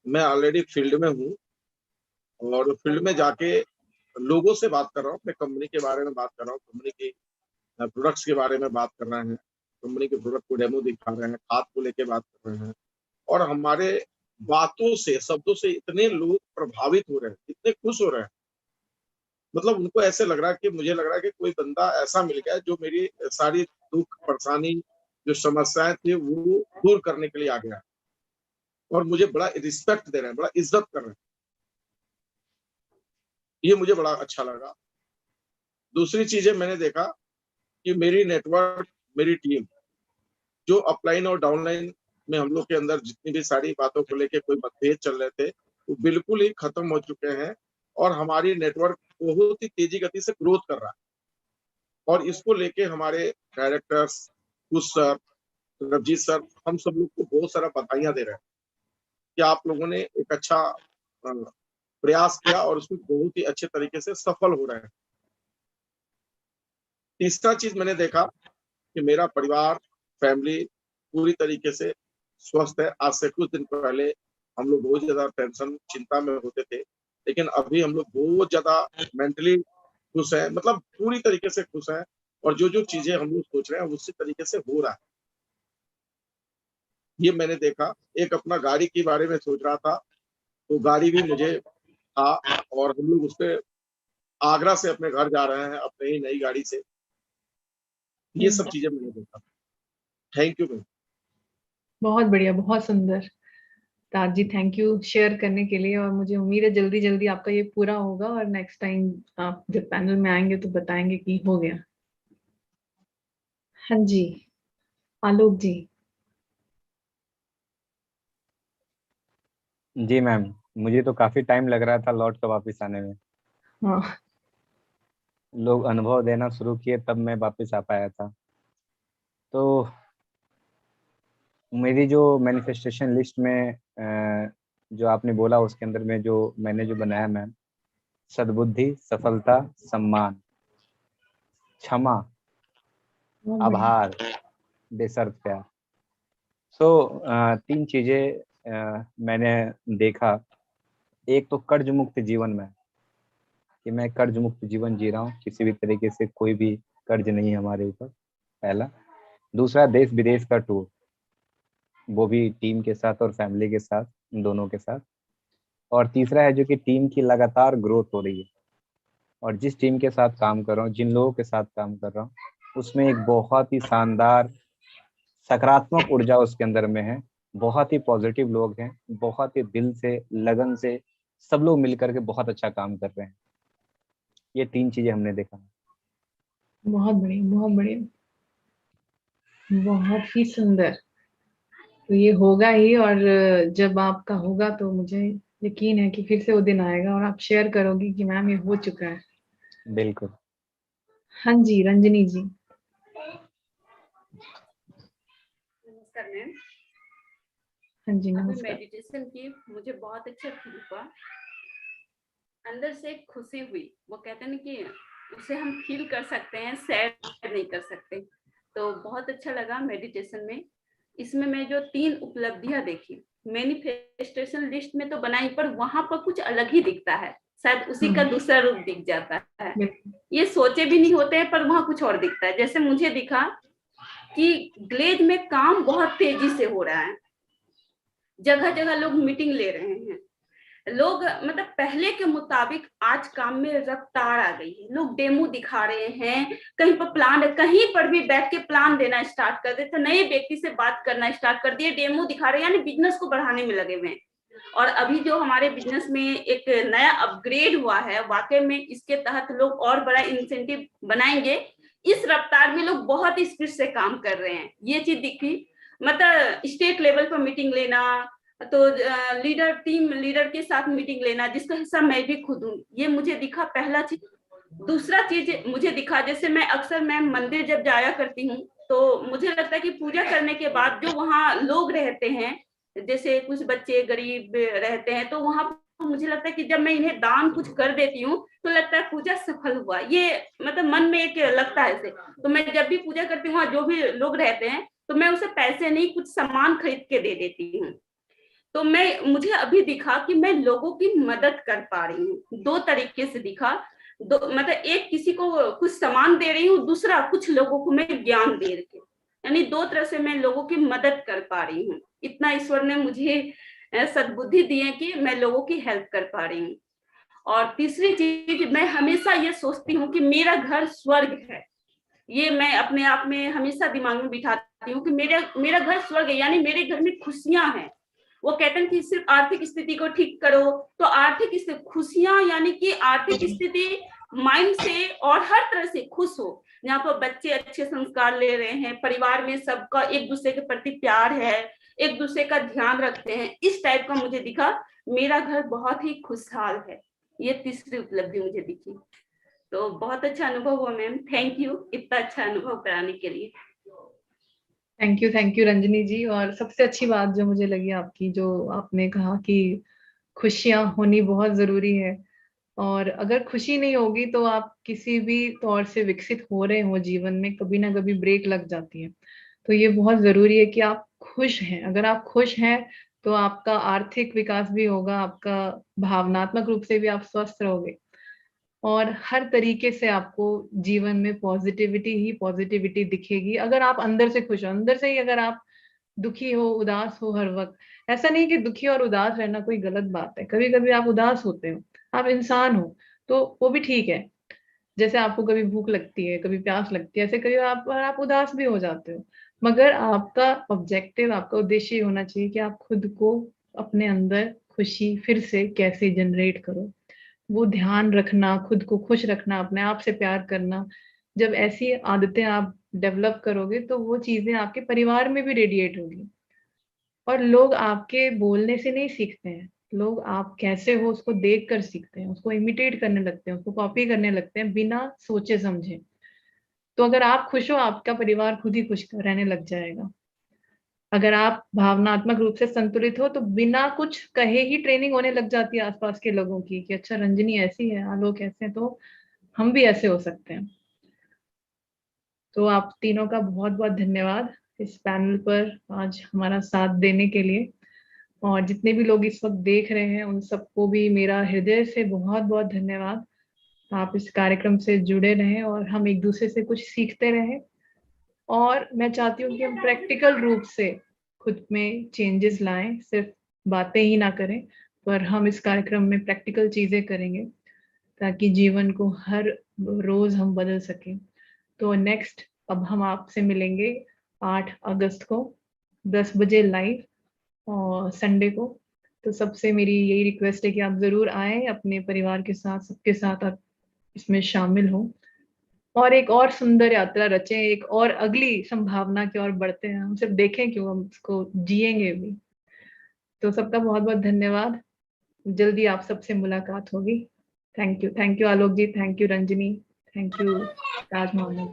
मैं ऑलरेडी फील्ड में हूँ, और फील्ड में जाके लोगों से बात कर रहा हूँ, अपने कंपनी के बारे में बात कर रहा हूँ, कंपनी की प्रोडक्ट्स के बारे में बात कर रहे हैं, कंपनी के प्रोडक्ट को डेमो दिखा रहे हैं, खाद को लेके बात कर रहे हैं, और हमारे बातों से, शब्दों से इतने लोग प्रभावित हो रहे हैं, इतने खुश हो रहे हैं। मतलब उनको ऐसे लग रहा है कि, मुझे लग रहा है कि कोई बंदा ऐसा मिल गया जो मेरी सारी दुख परेशानी, जो समस्याएं थी वो दूर करने के लिए आ गया, और मुझे बड़ा रिस्पेक्ट दे रहे हैं, बड़ा इज्जत कर रहे हैं। ये मुझे बड़ा अच्छा लगा। दूसरी चीजें मैंने देखा कि मेरी नेटवर्क, मेरी टीम, जो अपलाइन और डाउनलाइन में हम लोग के अंदर जितनी भी सारी बातों को लेके कोई मतभेद चल रहे थे, वो बिल्कुल ही खत्म हो चुके हैं, और हमारी नेटवर्क बहुत ही तेजी गति से ग्रोथ कर रहा है। और इसको लेके हमारे डायरेक्टर्स, कुछ सर, रवजीत सर, हम सब लोग को बहुत सारा बधाइयां दे रहे हैं कि आप लोगों ने एक अच्छा प्रयास किया, और उसमें बहुत ही अच्छे तरीके से सफल हो रहे हैं। तीसरा चीज मैंने देखा कि मेरा परिवार, फैमिली पूरी तरीके से स्वस्थ है। आज से कुछ दिन पहले हम लोग बहुत ज्यादा टेंशन, चिंता में होते थे, लेकिन अभी हम लोग बहुत ज्यादा मेंटली खुश हैं, मतलब पूरी तरीके से खुश हैं, और जो जो चीजें हम लोग सोच रहे हैं उसी तरीके से हो रहा है। ये मैंने देखा। एक अपना गाड़ी के बारे में सोच रहा था, तो गाड़ी भी मुझे था, और हम लोग उस पे आगरा से अपने घर जा रहे हैं अपने ही नई गाड़ी से। ये सब चीजें मैंने देखा। Thank you ma'am. बहुत बढ़िया, बहुत सुंदर। ताज जी, थैंक यू शेयर करने के लिए, और मुझे उम्मीद है जल्दी जल्दी आपका ये पूरा होगा और नेक्स्ट टाइम आप जब पैनल में आएंगे तो बताएंगे कि हो गया। हाँ जी, आलोक जी। जी मैम, मुझे तो काफी टाइम लग रहा था लौट कर वापस आने में। हाँ, लोग अनुभव देना शुरू किए तब मैं वापस आ पाया था। तो मेरी जो मैनिफेस्टेशन लिस्ट में जो आपने बोला उसके अंदर में जो मैंने जो बनाया मैम, सद्बुद्धि, सफलता, सम्मान, क्षमा, बहुत बढ़िया। आभार, बेसर्त प्यार। सो 3 चीजें मैंने देखा। एक तो कर्ज मुक्त जीवन में, कि मैं कर्ज मुक्त जीवन जी रहा हूँ, किसी भी तरीके से कोई भी कर्ज नहीं है हमारे ऊपर, पहला। दूसरा, देश विदेश का टूर, वो भी टीम के साथ और फैमिली के साथ, दोनों के साथ। और तीसरा है जो कि टीम की लगातार ग्रोथ हो रही है, और जिस टीम के साथ काम कर रहा हूँ, जिन लोगों के साथ काम कर रहा हूँ, उसमें एक बहुत ही शानदार सकारात्मक ऊर्जा उसके अंदर में है। बहुत ही पॉजिटिव लोग हैं, बहुत ही दिल से, लगन से सब लोग मिलकर के बहुत अच्छा काम कर रहे हैं। ये 3 चीजें हमने देखा। बहुत बढ़िया, बहुत बढ़िया, बहुत ही सुंदर। तो ये होगा ही, और जब आपका होगा तो मुझे यकीन है कि फिर से वो दिन आएगा और आप शेयर करोगी कि मैम ये हो चुका है। बिल्कुल। हाँ जी, रंजनी जी। नमस्कार मैम। हाँ जी अभी नमस्कार। मेडिटेशन की मुझे बहुत अच्छा फील हुआ, अंदर से एक खुशी हुई। वो कहते हैं ना कि उसे हम फील कर सकते हैं, सैर नहीं कर सकते। तो बहुत अच्छा लगा मेडिटेशन में। इसमें मैं जो 3 उपलब्धियां देखी, मैनिफेस्टेशन लिस्ट में तो बनाई, पर वहां पर कुछ अलग ही दिखता है, शायद उसी का दूसरा रूप दिख जाता है। ये सोचे भी नहीं होते हैं, पर वहां कुछ और दिखता है। जैसे मुझे दिखा कि ग्लेज में काम बहुत तेजी से हो रहा है, जगह जगह लोग मीटिंग ले रहे हैं, लोग मतलब पहले के मुताबिक आज काम में रफ्तार आ गई है। लोग डेमो दिखा रहे हैं, कहीं पर प्लान, कहीं पर भी बैठ के प्लान देना स्टार्ट कर देते, नए व्यक्ति से बात करना स्टार्ट कर दिए, डेमो दिखा रहे हैं, यानी बिजनेस को बढ़ाने में लगे हुए हैं। और अभी जो हमारे बिजनेस में एक नया अपग्रेड हुआ है, वाकई में इसके तहत लोग और बड़ा इंसेंटिव बनाएंगे। इस रफ्तार में लोग बहुत स्पीड से काम कर रहे हैं, ये चीज दिखी। मतलब स्टेट लेवल पर मीटिंग लेना, तो लीडर, टीम लीडर के साथ मीटिंग लेना, जिसका हिस्सा मैं भी खुद हूँ, ये मुझे दिखा पहला चीज। दूसरा चीज मुझे दिखा, जैसे मैं अक्सर मंदिर जब जाया करती हूँ, तो मुझे लगता है कि पूजा करने के बाद जो वहाँ लोग रहते हैं, जैसे कुछ बच्चे गरीब रहते हैं, तो वहां मुझे लगता है कि जब मैं इन्हें दान कुछ कर देती हूँ तो लगता है पूजा सफल हुआ। ये मतलब मन में एक लगता है ऐसे। तो मैं जब भी पूजा करती हूँ, जो भी लोग रहते हैं, तो मैं उसे पैसे नहीं, कुछ सामान खरीद के दे देती हूँ। तो मुझे अभी दिखा कि मैं लोगों की मदद कर पा रही हूँ। 2 तरीके से दिखा। मतलब एक किसी को कुछ सामान दे रही हूँ, दूसरा कुछ लोगों को मैं ज्ञान दे रही हूँ, यानी 2 तरह से मैं लोगों की मदद कर पा रही हूँ। इतना ईश्वर ने मुझे सद्बुद्धि दी है कि मैं लोगों की हेल्प कर पा रही हूँ। और तीसरी चीज, मैं हमेशा ये सोचती हूँ कि मेरा घर स्वर्ग है। ये मैं अपने आप में हमेशा दिमाग में बिठाती हूँ कि मेरा घर स्वर्ग है, यानी मेरे घर में खुशियां हैं। वो कहते हैं कि सिर्फ आर्थिक स्थिति को ठीक करो, तो आर्थिक स्थिति, खुशियां, यानी कि आर्थिक स्थिति माइंड से और हर तरह से खुश हो, जहाँ पर बच्चे अच्छे संस्कार ले रहे हैं, परिवार में सबका एक दूसरे के प्रति प्यार है, एक दूसरे का ध्यान रखते हैं, इस टाइप का मुझे दिखा। मेरा घर बहुत ही खुशहाल है, ये तीसरी उपलब्धि मुझे दिखी। तो बहुत अच्छा अनुभव हुआ मैम, थैंक यू इतना अच्छा अनुभव कराने के लिए। थैंक यू रंजनी जी। और सबसे अच्छी बात जो मुझे लगी आपकी, जो आपने कहा कि खुशियां होनी बहुत जरूरी है, और अगर खुशी नहीं होगी तो आप किसी भी तौर से विकसित हो रहे हो जीवन में, कभी ना कभी ब्रेक लग जाती है। तो ये बहुत जरूरी है कि आप खुश हैं। अगर आप खुश हैं तो आपका आर्थिक विकास भी होगा, आपका भावनात्मक रूप से भी आप स्वस्थ रहोगे, और हर तरीके से आपको जीवन में पॉजिटिविटी ही पॉजिटिविटी दिखेगी। अगर आप अंदर से खुश हो, अंदर से ही अगर आप दुखी हो, उदास हो हर वक्त, ऐसा नहीं कि दुखी और उदास रहना कोई गलत बात है, कभी कभी आप उदास होते हो, आप इंसान हो, तो वो भी ठीक है। जैसे आपको कभी भूख लगती है, कभी प्यास लगती है, ऐसे कभी आप उदास भी हो जाते हो। मगर आपका ऑब्जेक्टिव, आपका उद्देश्य ये होना चाहिए कि आप खुद को, अपने अंदर खुशी फिर से कैसे जनरेट करो, वो ध्यान रखना, खुद को खुश रखना, अपने आप से प्यार करना। जब ऐसी आदतें आप डेवलप करोगे तो वो चीजें आपके परिवार में भी रेडिएट होगी। और लोग आपके बोलने से नहीं सीखते हैं, लोग आप कैसे हो उसको देख कर सीखते हैं, उसको इमिटेट करने लगते हैं, उसको कॉपी करने लगते हैं बिना सोचे समझे। तो अगर आप खुश हो, आपका परिवार खुद ही खुश रहने लग जाएगा। अगर आप भावनात्मक रूप से संतुलित हो तो बिना कुछ कहे ही ट्रेनिंग होने लग जाती है आसपास के लोगों की, कि अच्छा रंजनी ऐसी है, आलोक ऐसे हैं, तो हम भी ऐसे हो सकते हैं। तो आप तीनों का बहुत बहुत धन्यवाद इस पैनल पर आज हमारा साथ देने के लिए। और जितने भी लोग इस वक्त देख रहे हैं उन सबको भी मेरा हृदय से बहुत बहुत धन्यवाद। आप इस कार्यक्रम से जुड़े रहें और हम एक दूसरे से कुछ सीखते रहें। और मैं चाहती हूँ कि हम प्रैक्टिकल रूप से खुद में चेंजेस लाएं, सिर्फ बातें ही ना करें, पर हम इस कार्यक्रम में प्रैक्टिकल चीजें करेंगे ताकि जीवन को हर रोज हम बदल सकें। तो नेक्स्ट, अब हम आपसे मिलेंगे 8 अगस्त को 10 बजे लाइव, और संडे को। तो सबसे मेरी यही रिक्वेस्ट है कि आप जरूर आए, अपने परिवार के साथ, सबके साथ आप इसमें शामिल हो, और एक और सुंदर यात्रा रचें, एक और अगली संभावना की ओर बढ़ते हैं। हम सिर्फ देखें क्यों, हम उसको जिएंगे भी। तो सबका बहुत बहुत धन्यवाद। जल्दी आप सबसे मुलाकात होगी। Thank you Alok ji, thank you Ranjani, thank you Taj Mohammed ji.